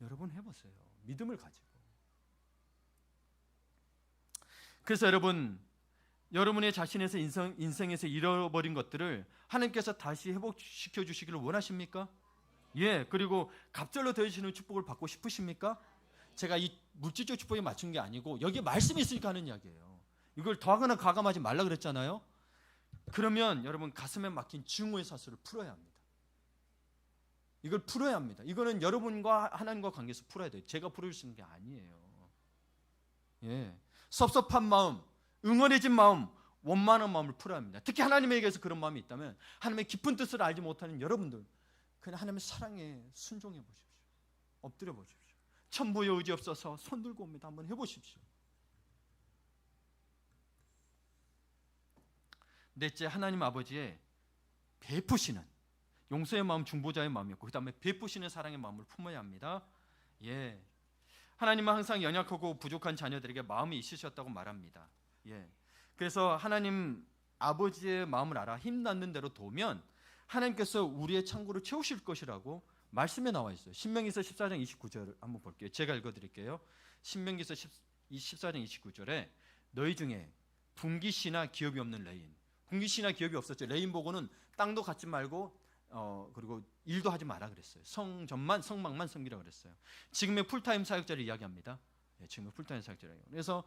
여러분 해보세요. 믿음을 가지고. 그래서 여러분의 자신에서 인생에서 잃어버린 것들을 하나님께서 다시 회복시켜 주시기를 원하십니까? 예. 그리고 갑절로 더해지는 축복을 받고 싶으십니까? 제가 이 물질적 축복에 맞춘 게 아니고 여기에 말씀이 있으니까 하는 이야기예요. 이걸 더하거나 가감하지 말라 그랬잖아요. 그러면 여러분 가슴에 막힌 증오의 사슬을 풀어야 합니다. 이걸 풀어야 합니다. 이거는 여러분과 하나님과 관계에서 풀어야 돼요. 제가 풀어줄 수 있는 게 아니에요. 예. 섭섭한 마음, 응어해진 마음, 원만한 마음을 풀어야 합니다. 특히 하나님에게서 그런 마음이 있다면 하나님의 깊은 뜻을 알지 못하는 여러분들 그냥 하나님의 사랑에 순종해 보십시오. 엎드려 보십시오. 천부의 의지 없어서 손 들고 옵니다. 한번 해보십시오. 넷째, 하나님 아버지의 베푸시는 용서의 마음, 중보자의 마음이었고 그 다음에 베푸시는 사랑의 마음을 품어야 합니다. 예, 하나님은 항상 연약하고 부족한 자녀들에게 마음이 있으셨다고 말합니다. 예, 그래서 하나님 아버지의 마음을 알아 힘닿는 대로 도우면 하나님께서 우리의 창고를 채우실 것이라고 말씀에 나와 있어요. 신명기서 14장 29절 한번 볼게요. 제가 읽어드릴게요. 신명기서 14장 29절에 너희 중에 분깃이나 기업이 없는 레인, 분깃이나 기업이 없었죠. 레인 보고는 땅도 갖지 말고 그리고 일도 하지 마라 그랬어요. 성막만 섬기라 그랬어요. 지금의 풀타임 사역자를 이야기합니다. 네, 지금의 풀타임 사역자예요. 그래서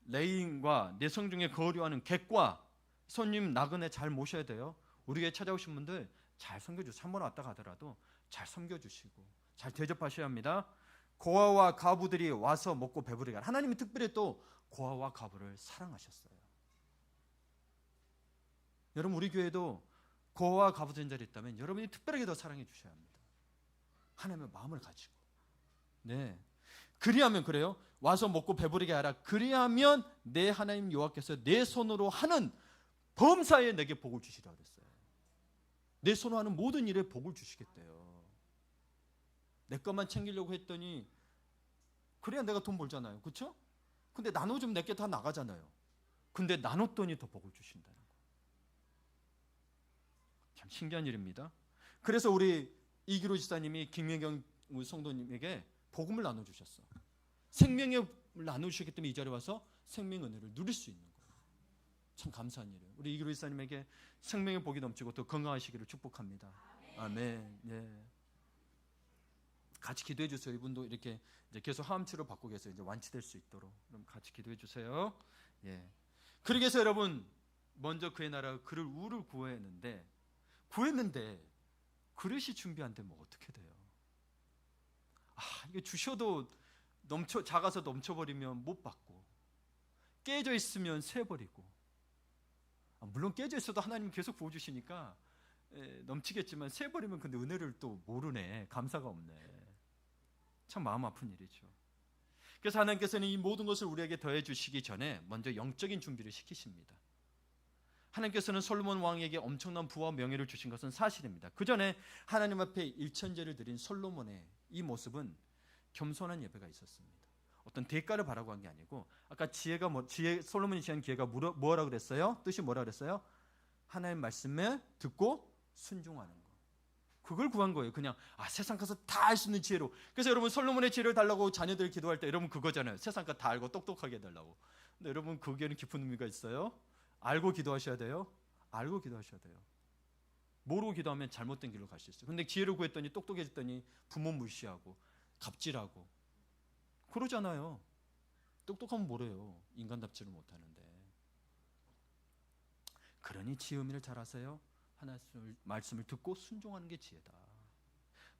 레인과 내 성 중에 거류하는 객과 손님 나그네 잘 모셔야 돼요. 우리에게 찾아오신 분들 잘 섬겨주세요. 한 번 왔다 가더라도 잘 섬겨주시고 잘 대접하셔야 합니다. 고아와 과부들이 와서 먹고 배부르게 하라. 하나님이 특별히 또 고아와 과부를 사랑하셨어요. 여러분, 우리 교회도 고아와 과부 전자리 있다면 여러분이 특별하게 더 사랑해 주셔야 합니다. 하나님의 마음을 가지고. 네. 그리하면, 그래요, 와서 먹고 배부르게 하라. 그리하면 내 하나님 여호와께서 내 손으로 하는 범사에 내게 복을 주시라 그랬어요. 내 손으로 하는 모든 일에 복을 주시겠대요. 내 것만 챙기려고 했더니 그래야 내가 돈 벌잖아요. 그렇죠? 근데 나눠주면 내게 다 나가잖아요. 근데 나눴더니 더 복을 주신다는 거. 참 신기한 일입니다. 그래서 우리 이기로 지사님이 김민경 성도님에게 복음을 나눠주셨어. 생명의 나누시기 때문에 이 자리에 와서 생명의 은혜를 누릴 수 있는 거예요. 참 감사한 일이에요. 우리 이기로 지사님에게 생명의 복이 넘치고 또 건강하시기를 축복합니다. 아멘. 네. 같이 기도해 주세요. 이분도 이렇게 이제 계속 하암 치료 받고 계세요. 이제 완치될 수 있도록. 그럼 같이 기도해 주세요. 예. 그러기 위해서 여러분, 먼저 그의 나라 그를 우를 구했는데 그릇이 준비 안 되면 어떻게 돼요? 이게 주셔도 작아서 넘쳐버리면 못 받고, 깨져 있으면 새버리고. 물론 깨져 있어도 하나님 계속 부어주시니까 넘치겠지만 새버리면 근데 은혜를 또 모르네. 감사가 없네. 참 마음 아픈 일이죠. 그래서 하나님께서는 이 모든 것을 우리에게 더해 주시기 전에 먼저 영적인 준비를 시키십니다. 하나님께서는 솔로몬 왕에게 엄청난 부와 명예를 주신 것은 사실입니다. 그 전에 하나님 앞에 일천제를 드린 솔로몬의 이 모습은 겸손한 예배가 있었습니다. 어떤 대가를 바라고 한 게 아니고, 아까 솔로몬이 지은 기회가 뭐라 그랬어요? 뜻이 뭐라 그랬어요? 하나님 말씀에 듣고 순종하는 거. 그걸 구한 거예요. 그냥 세상 가서 다 알 수 있는 지혜로. 그래서 여러분, 솔로몬의 지혜를 달라고 자녀들 기도할 때 여러분 그거잖아요. 세상 거 다 알고 똑똑하게 해달라고. 근데 여러분, 거기에는 깊은 의미가 있어요. 알고 기도하셔야 돼요. 알고 기도하셔야 돼요. 모르고 기도하면 잘못된 길로 갈 수 있어요. 근데 지혜를 구했더니 똑똑해졌더니 부모 무시하고 갑질하고 그러잖아요. 똑똑하면 뭐래요? 인간답지를 못하는데. 그러니 지혜 의미를 잘 아세요. 하나님의 말씀을 듣고 순종하는 게 지혜다.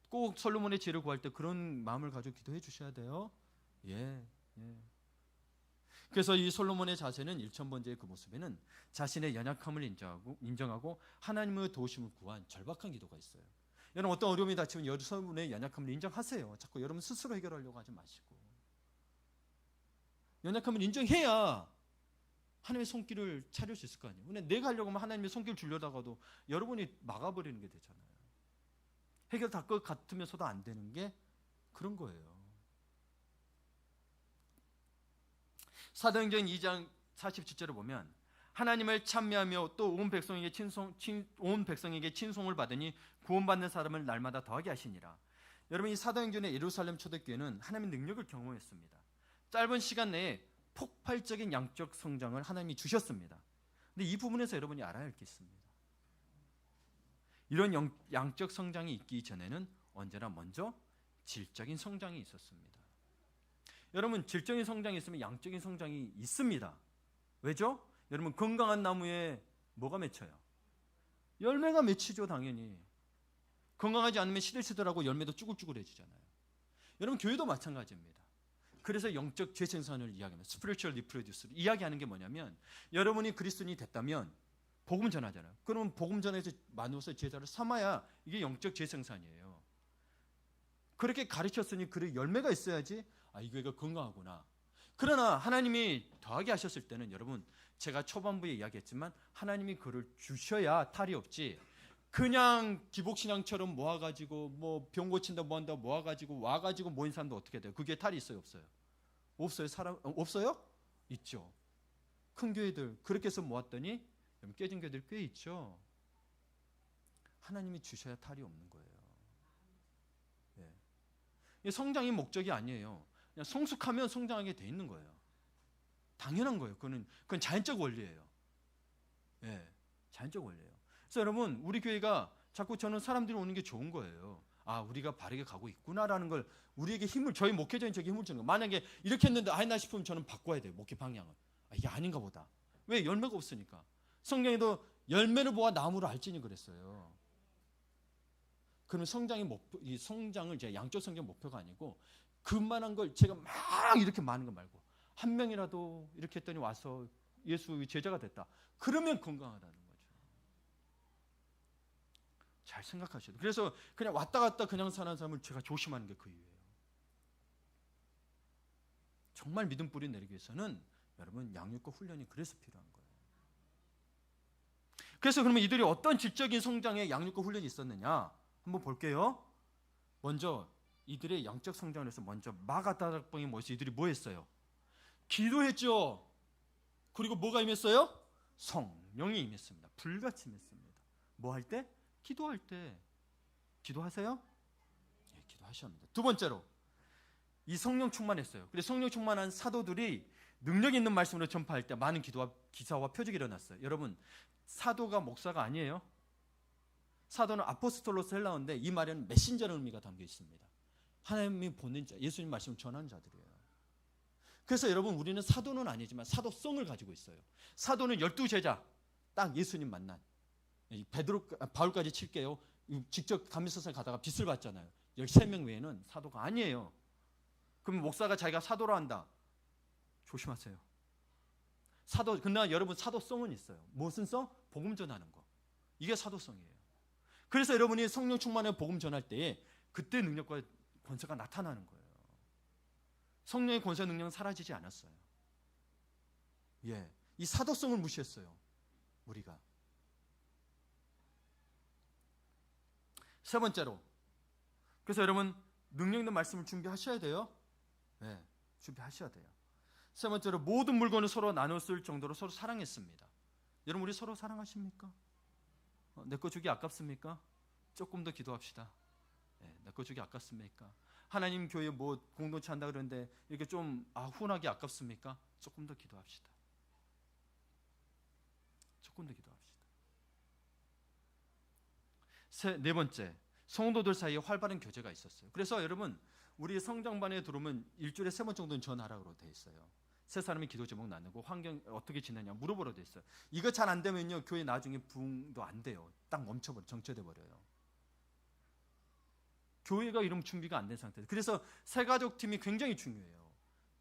꼭 솔로몬의 지혜를 구할 때 그런 마음을 가지고 기도해 주셔야 돼요. 예. 그래서 이 솔로몬의 자세는 1000번째의 그 모습에는 자신의 연약함을 인정하고 하나님의 도우심을 구한 절박한 기도가 있어요. 여러분, 어떤 어려움이 닥치면 여러분의 연약함을 인정하세요. 자꾸 여러분 스스로 해결하려고 하지 마시고. 연약함을 인정해야 하나님의 손길을 차릴 수 있을 거 아니에요. 근데 내가 하려고 하면 하나님의 손길을 주려다가도 여러분이 막아버리는 게 되잖아요. 해결 다 것 같으면서도 안 되는 게 그런 거예요. 사도행전 2장 47절을 보면 하나님을 찬미하며 또 온 백성에게 친송을 받으니 구원받는 사람을 날마다 더하게 하시니라. 여러분, 이 사도행전의 예루살렘 초대교회는 하나님의 능력을 경험했습니다. 짧은 시간 내에 폭발적인 양적 성장을 하나님이 주셨습니다. 근데 이 부분에서 여러분이 알아야 할 게 있습니다. 이런 양적 성장이 있기 전에는 언제나 먼저 질적인 성장이 있었습니다. 여러분, 질적인 성장이 있으면 양적인 성장이 있습니다. 왜죠? 여러분, 건강한 나무에 뭐가 맺혀요? 열매가 맺히죠, 당연히. 건강하지 않으면 시들시들하고 열매도 쭈글쭈글해지잖아요. 여러분, 교회도 마찬가지입니다. 그래서 영적 재생산을 이야기합니다. 스피리추얼 리프로듀스 이야기하는 게 뭐냐면, 여러분이 그리스도인이 됐다면 복음 전하잖아요. 그러면 복음 전해서 만들어서 제자를 삼아야 이게 영적 재생산이에요. 그렇게 가르쳤으니 그 열매가 있어야지 이 교회가 건강하구나. 그러나 하나님이 더하게 하셨을 때는, 여러분, 제가 초반부에 이야기했지만 하나님이 그를 주셔야 탈이 없지, 그냥 기복신앙처럼 모아가지고 뭐 병 고친다 뭐한다 모아가지고 와가지고 모인 사람도 어떻게 돼요? 그게 탈이 있어요, 없어요? 없어요. 없어요? 있죠. 큰 교회들 그렇게 해서 모았더니 깨진 교회들 꽤 있죠. 하나님이 주셔야 탈이 없는 거예요. 예. 성장이 목적이 아니에요. 그냥 성숙하면 성장하게 돼 있는 거예요. 당연한 거예요. 그건 자연적 원리예요. 예, 자연적 원리예요. 그래서 여러분, 우리 교회가 자꾸 저는 사람들이 오는 게 좋은 거예요. 우리가 바르게 가고 있구나라는 걸, 우리에게 힘을, 저희 목회자인 저에게 힘을 주는 거예요. 만약에 이렇게 했는데 나 싶으면 저는 바꿔야 돼요. 목회 방향을. 이게 아닌가 보다. 왜? 열매가 없으니까. 성경에도 열매를 보아 나무를 알지니 그랬어요. 그러면 성장을 제 양적 성장 목표가 아니고 그만한 걸 제가 막 이렇게 많은 거 말고 한 명이라도 이렇게 했더니 와서 예수 제자가 됐다. 그러면 건강하다는 거죠. 잘 생각하셔야 돼요. 그래서 그냥 왔다 갔다 그냥 사는 사람을 제가 조심하는 게 그 이유예요. 정말 믿음 뿌리 내리기 위해서는 여러분 양육과 훈련이 그래서 필요한 거예요. 그래서 그러면 이들이 어떤 질적인 성장에 양육과 훈련이 있었느냐 한번 볼게요. 먼저 이들의 영적 성장을 해서 먼저 마가다락방에 모여서 이들이 뭐 했어요? 기도했죠. 그리고 뭐가 임했어요? 성령이 임했습니다. 불같이 임했습니다. 뭐 할 때? 기도할 때. 기도하세요? 네, 기도하셔야 합니다. 두 번째로 이 성령 충만했어요. 그래서 성령 충만한 사도들이 능력 있는 말씀으로 전파할 때 많은 기사와 표적이 일어났어요. 여러분, 사도가 목사가 아니에요. 사도는 아포스톨로스 헬라어인데 이 말에는 메신저라는 의미가 담겨 있습니다. 하나님이 보낸 자, 예수님 말씀을 전하는 자들이에요. 그래서 여러분 우리는 사도는 아니지만 사도성을 가지고 있어요. 사도는 12제자, 딱 예수님 만난 바울까지 칠게요. 직접 감리사상 가다가 빚을 받잖아요. 13명 외에는 사도가 아니에요. 그럼 목사가 자기가 사도라 한다. 조심하세요. 사도, 그러나 여러분 사도성은 있어요. 무슨 성? 복음 전하는 거. 이게 사도성이에요. 그래서 여러분이 성령 충만에 복음 전할 때에 그때 능력과 권세가 나타나는 거예요. 성령의 권세 능력은 사라지지 않았어요. 예, 이 사도성을 무시했어요. 우리가. 세 번째로, 그래서 여러분 능력 있는 말씀을 준비하셔야 돼요. 네, 준비하셔야 돼요. 세 번째로 모든 물건을 서로 나눠 쓸 정도로 서로 사랑했습니다. 여러분 우리 서로 사랑하십니까? 내 거 주기 아깝습니까? 조금 더 기도합시다. 네, 내 거 주기 아깝습니까? 하나님 교회 뭐 공동체 한다 그러는데 이렇게 좀 훈하기 아깝습니까? 조금 더 기도합시다. 조금 더 기도합시다. 네 번째, 성도들 사이에 활발한 교제가 있었어요. 그래서 여러분 우리 성장반에 들어오면 일주일에 3번 정도는 전하라고 돼 있어요. 세 사람이 기도 제목 나누고 환경 어떻게 지내냐 물어보러 돼 있어요. 이거 잘 안 되면요 교회 나중에 부흥도 안 돼요. 딱 멈춰버려, 정체돼 버려요. 교회가 이런 준비가 안 된 상태에서. 그래서 새가족 팀이 굉장히 중요해요.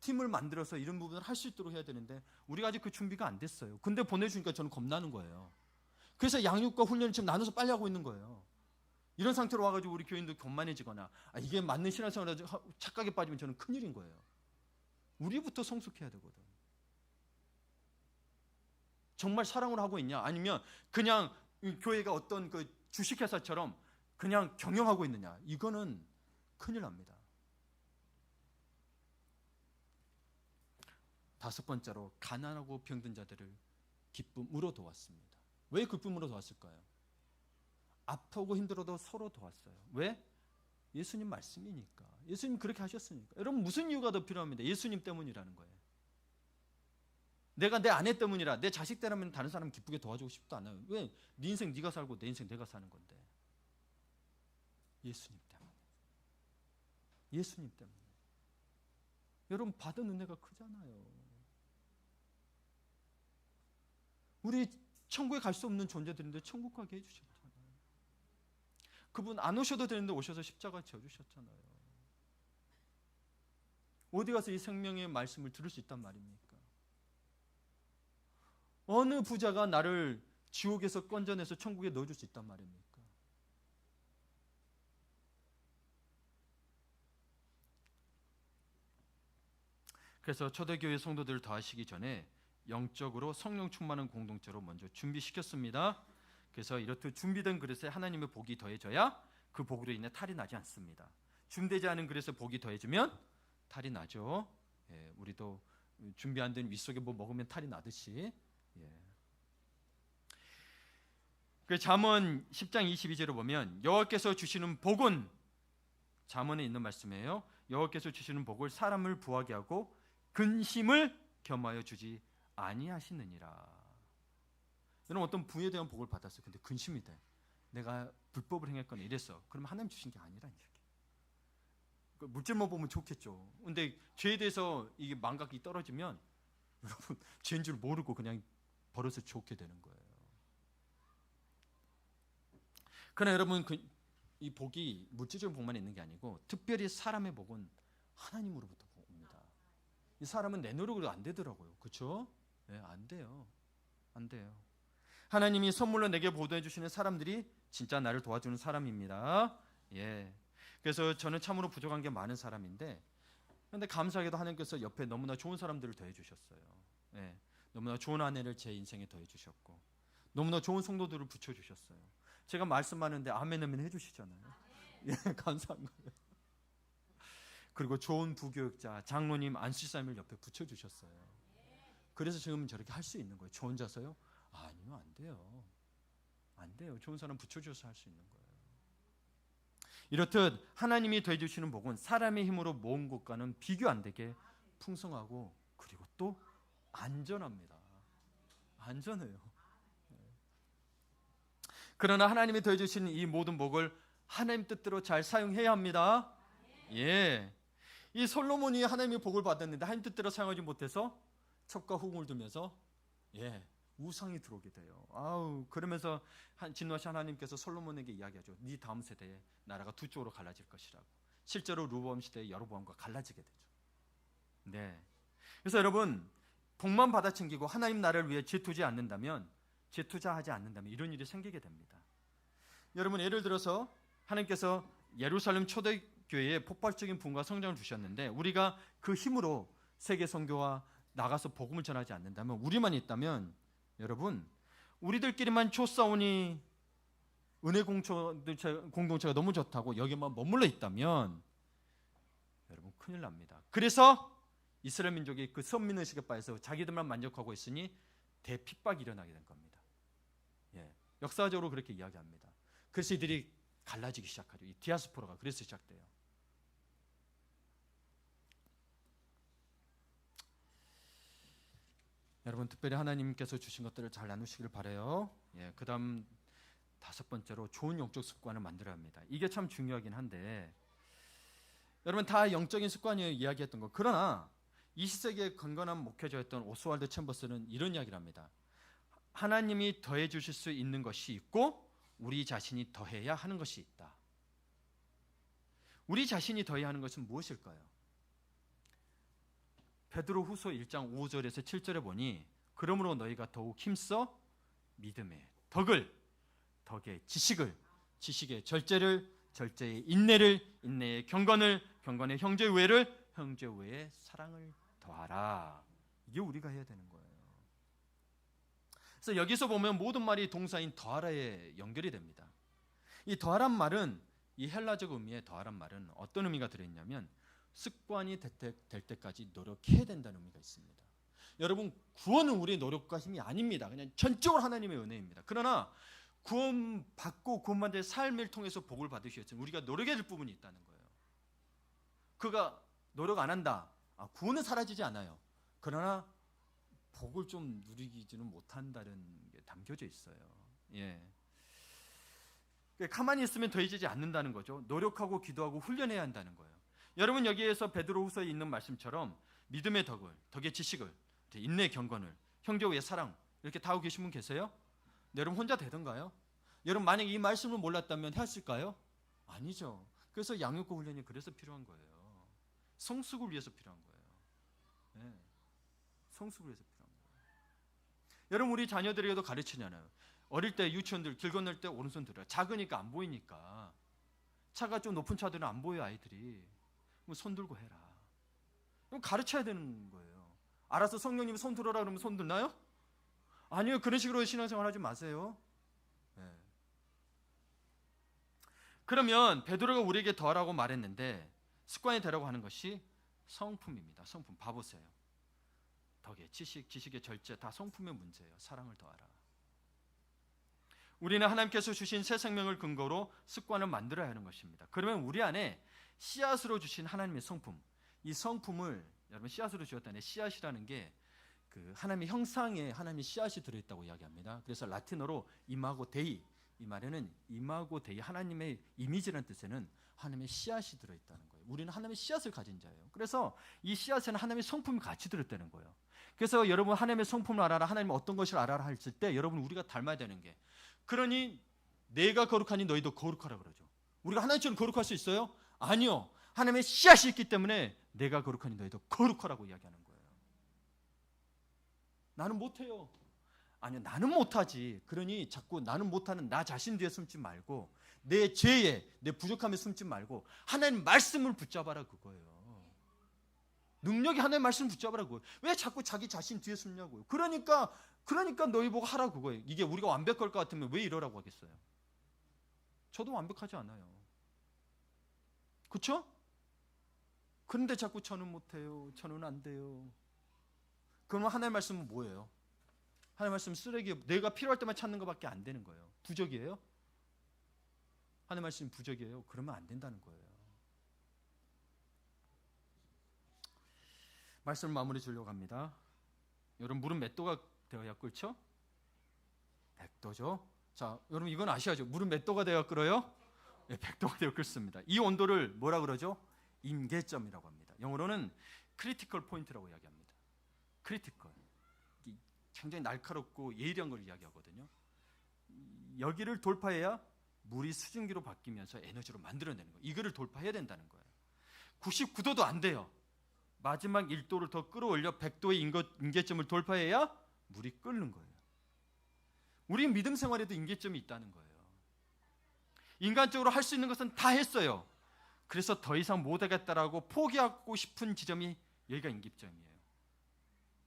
팀을 만들어서 이런 부분을 할 수 있도록 해야 되는데 우리가 아직 그 준비가 안 됐어요. 근데 보내주니까 저는 겁나는 거예요. 그래서 양육과 훈련을 지금 나눠서 빨리 하고 있는 거예요. 이런 상태로 와가지고 우리 교인도 교만해지거나 이게 맞는 신앙생활에 착각에 빠지면 저는 큰일인 거예요. 우리부터 성숙해야 되거든. 정말 사랑을 하고 있냐 아니면 그냥 교회가 어떤 그 주식회사처럼 그냥 경영하고 있느냐, 이거는 큰일 납니다. 다섯 번째로 가난하고 병든 자들을 기쁨으로 도왔습니다. 왜 기쁨으로 도왔을까요? 아프고 힘들어도 서로 도왔어요. 왜? 예수님 말씀이니까. 예수님 그렇게 하셨으니까. 여러분 무슨 이유가 더 필요합니다. 예수님 때문이라는 거예요. 내가 내 아내 때문이라 내 자식 때라면 다른 사람 기쁘게 도와주고 싶지도 않아요. 왜? 네 인생 네가 살고 내 인생 내가 사는 건데. 예수님 때문에. 예수님 때문에. 여러분 받은 은혜가 크잖아요. 우리 천국에 갈 수 없는 존재들인데 천국 가게 해주셨잖아요. 그분 안 오셔도 되는데 오셔서 십자가 져주셨잖아요. 어디 가서 이 생명의 말씀을 들을 수 있단 말입니까? 어느 부자가 나를 지옥에서 건져내서 천국에 넣어줄 수 있단 말입니까? 그래서 초대교회 성도들을 더하시기 전에 영적으로 성령 충만한 공동체로 먼저 준비시켰습니다. 그래서 이렇듯 준비된 그릇에 하나님의 복이 더해져야 그 복으로 인해 탈이 나지 않습니다. 준비되지 않은 그릇에 복이 더해지면 탈이 나죠. 예, 우리도 준비 안 된 윗속에 뭐 먹으면 탈이 나듯이. 예. 그 잠언 10장 22절을 보면 여호와께서 주시는 복은, 잠언에 있는 말씀이에요. 여호와께서 주시는 복을 사람을 부하게 하고 근심을 겸하여 주지 아니하시느니라. 여러분 어떤 부에 대한 복을 받았어요. 근데 근심이 돼. 내가 불법을 행했거나 이랬어. 그러면 하나님 주신 게 아니라는 얘기. 물질만 보면 좋겠죠. 근데 죄에 대해서 이게 망각이 떨어지면 여러분 죄인 줄 모르고 그냥 버릇을 좋게 되는 거예요. 그러나 여러분 이 복이 물질적인 복만 있는 게 아니고 특별히 사람의 복은 하나님으로부터 옵니다. 이 사람은 내 노력으로 안 되더라고요. 그렇죠? 네, 안 돼요. 안 돼요. 하나님이 선물로 내게 보도해 주시는 사람들이 진짜 나를 도와주는 사람입니다. 예. 그래서 저는 참으로 부족한 게 많은 사람인데, 그런데 감사하게도 하나님께서 옆에 너무나 좋은 사람들을 더해 주셨어요. 예. 너무나 좋은 아내를 제 인생에 더해 주셨고, 너무나 좋은 성도들을 붙여 주셨어요. 제가 말씀하는데 아멘 아멘 해주시잖아요. 예, 감사한 거예요. 그리고 좋은 부교육자 장로님 안수사님을 옆에 붙여 주셨어요. 그래서 지금 저렇게 할 수 있는 거예요. 저 혼자서요? 아니요, 안 돼요. 안 돼요. 좋은 사람 붙여줘서 할 수 있는 거예요. 이렇듯 하나님이 더해주시는 복은 사람의 힘으로 모은 것과는 비교 안 되게 풍성하고, 그리고 또 안전합니다. 안전해요. 그러나 하나님이 더해주시는 이 모든 복을 하나님 뜻대로 잘 사용해야 합니다. 예. 이 솔로몬이 하나님의 복을 받았는데 하나님 뜻대로 사용하지 못해서 첩과 후궁을 두면서 우상이 들어오게 돼요. 그러면서 진노하신 하나님께서 솔로몬에게 이야기하죠. 네 다음 세대에 나라가 두 쪽으로 갈라질 것이라고. 실제로 르호보암 시대에 여로보암과 갈라지게 되죠. 네. 그래서 여러분, 복만 받아 챙기고 하나님 나라를 위해 재투자하지 않는다면 이런 일이 생기게 됩니다. 여러분, 예를 들어서 하나님께서 예루살렘 초대교회에 폭발적인 부흥과 성장을 주셨는데, 우리가 그 힘으로 세계 선교와 나가서 복음을 전하지 않는다면, 우리만 있다면, 여러분, 우리들끼리만 조싸우니 은혜 공동체가 너무 좋다고 여기만 머물러 있다면 여러분 큰일 납니다. 그래서 이스라엘 민족이 그 선민의식에 빠져서 자기들만 만족하고 있으니 대핍박이 일어나게 된 겁니다. 역사적으로 그렇게 이야기합니다. 그래서 이들이 갈라지기 시작하죠. 이 디아스포라가 그래서 시작돼요. 여러분, 특별히 하나님께서 주신 것들을 잘 나누시길 바라요. 그 다음 5번째로 좋은 영적 습관을 만들어야 합니다. 이게 참 중요하긴 한데, 여러분 다 영적인 습관이에요, 이야기했던 거. 그러나 20세기의 건건한 목회자였던 오스왈드 챔버스는 이런 이야기를 합니다. 하나님이 더해 주실 수 있는 것이 있고 우리 자신이 더해야 하는 것이 있다. 우리 자신이 더해야 하는 것은 무엇일까요? 베드로후서 1장 5절에서 7절에 보니, 그러므로 너희가 더욱 힘써 믿음의 덕을, 덕의 지식을, 지식의 절제를, 절제의 인내를, 인내의 경건을, 경건의 형제 우애를, 형제 우애의 사랑을 더하라. 이게 우리가 해야 되는 거예요. 그래서 여기서 보면 모든 말이 동사인 더하라에 연결이 됩니다. 이 더하란 말은, 이 헬라적 의미의 더하란 말은 어떤 의미가 들어있냐면 습관이 될 때까지 노력해야 된다는 의미가 있습니다. 여러분, 구원은 우리의 노력과 힘이 아닙니다. 그냥 전적으로 하나님의 은혜입니다. 그러나 구원받고 구원받은 삶을 통해서 복을 받으셨으니 우리가 노력해야 될 부분이 있다는 거예요. 그가 노력 안 한다, 구원은 사라지지 않아요. 그러나 복을 좀 누리지는 못한다는 게 담겨져 있어요. 가만히 있으면 더해지지 않는다는 거죠. 노력하고 기도하고 훈련해야 한다는 거예요. 여러분, 여기에서 베드로후서에 있는 말씀처럼 믿음의 덕을, 덕의 지식을, 인내의 경건을, 형제 우애의 사랑, 이렇게 다 하고 계신 분 계세요? 여러분 혼자 되던가요? 여러분 만약에 이 말씀을 몰랐다면 했을까요? 아니죠. 그래서 양육과 훈련이 그래서 필요한 거예요. 성숙을 위해서 필요한 거예요. 성숙을 위해서 필요한 거예요. 여러분, 우리 자녀들에게도 가르치잖아요. 어릴 때 유치원들 길 건널 때 오른손 들어요. 작으니까 안 보이니까. 차가 좀 높은 차들은 안 보여요, 아이들이. 손 들고 해라. 그럼 가르쳐야 되는 거예요. 알아서 성령님이 손 들어라 그러면 손 들나요? 아니요. 그런 식으로 신앙생활 하지 마세요. 그러면 베드로가 우리에게 더하라고 말했는데 습관이 되라고 하는 것이 성품입니다. 성품. 봐보세요. 덕의 지식, 지식의 절제, 다 성품의 문제예요. 사랑을 더하라. 우리는 하나님께서 주신 새 생명을 근거로 습관을 만들어야 하는 것입니다. 그러면 우리 안에 씨앗으로 주신 하나님의 성품, 이 성품을 여러분 씨앗으로 주었다네. 씨앗이라는 게 그 하나님의 형상에 하나님의 씨앗이 들어있다고 이야기합니다. 그래서 라틴어로 이마고 데이, 이 말에는 이마고 데이, 하나님의 이미지라는 뜻에는 하나님의 씨앗이 들어있다는 거예요. 우리는 하나님의 씨앗을 가진 자예요. 그래서 이 씨앗에는 하나님의 성품이 같이 들어있다는 거예요. 그래서 여러분 하나님의 성품을 알아라, 하나님 어떤 것을 알아라 했을 때 여러분 우리가 닮아야 되는 게, 그러니 내가 거룩하니 너희도 거룩하라 그러죠. 우리가 하나님처럼 거룩할 수 있어요? 아니요. 하나님의 씨앗이 있기 때문에 내가 거룩하니 너희도 거룩하라고 이야기하는 거예요. 나는 못해요. 아니요, 나는 못하지. 그러니 자꾸 나는 못하는 나 자신 뒤에 숨지 말고 내 죄에, 내 부족함에 숨지 말고 하나님 말씀을 붙잡아라 그거예요. 능력이 하나님 말씀을 붙잡아라 그거예요. 왜 자꾸 자기 자신 뒤에 숨냐고요. 그러니까 너희 보고 하라 그거예요. 이게 우리가 완벽할 것 같으면 왜 이러라고 하겠어요. 저도 완벽하지 않아요. 그렇죠? 그런데 자꾸 저는 못해요. 저는 안 돼요. 그러면 하나님 말씀은 뭐예요? 하나님 말씀 쓰레기, 내가 필요할 때만 찾는 것밖에 안 되는 거예요. 부족이에요? 하나님 말씀 부족이에요? 그러면 안 된다는 거예요. 말씀을 마무리 주려고 합니다. 여러분, 물은 몇 도가 되어야 끓죠? 100도죠. 자, 여러분 이건 아셔야죠. 물은 몇 도가 되어야 끓어요? 네, 100도가 되어 끓습니다. 이 온도를 뭐라 그러죠? 임계점이라고 합니다. 영어로는 크리티컬 포인트라고 이야기합니다. 크리티컬. 굉장히 날카롭고 예리한 걸 이야기하거든요. 여기를 돌파해야 물이 수증기로 바뀌면서 에너지로 만들어내는 거예요. 이거를 돌파해야 된다는 거예요. 99도도 안 돼요. 마지막 1도를 더 끌어올려 100도의 임계점을 돌파해야 물이 끓는 거예요. 우리 믿음 생활에도 임계점이 있다는 거예요. 인간적으로 할 수 있는 것은 다 했어요. 그래서 더 이상 못하겠다라고 포기하고 싶은 지점이 여기가 임계점이에요.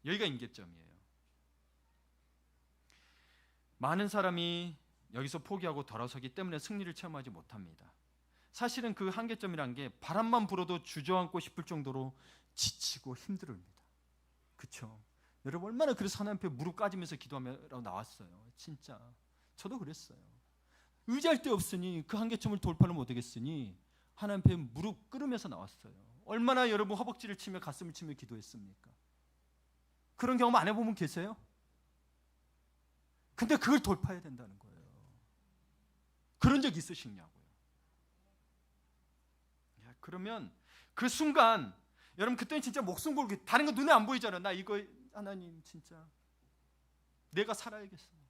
여기가 임계점이에요. 많은 사람이 여기서 포기하고 돌아서기 때문에 승리를 체험하지 못합니다. 사실은 그 한계점이란 게 바람만 불어도 주저앉고 싶을 정도로 지치고 힘듭니다. 그렇죠? 여러분 얼마나 그래서 하나님 앞에 무릎 까지면서 기도하며 나왔어요. 진짜 저도 그랬어요. 의지할 데 없으니 그 한계점을 돌파를 못하겠으니 하나님 앞에 무릎 꿇으면서 나왔어요. 얼마나 여러분 허벅지를 치며 가슴을 치며 기도했습니까? 그런 경험 안 해보면 계세요? 근데 그걸 돌파해야 된다는 거예요. 그런 적 있으시냐고요. 그러면 그 순간 여러분 그때는 진짜 목숨 걸고 다른 거 눈에 안 보이잖아요. 나 이거 하나님 진짜 내가 살아야겠습니다.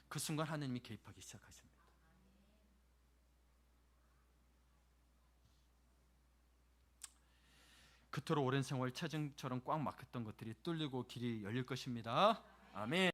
그 순간 하나님이 개입하기 시작하십니다. 그토록 오랜 세월 체증처럼 꽉 막혔던 것들이 뚫리고 길이 열릴 것입니다. 아멘.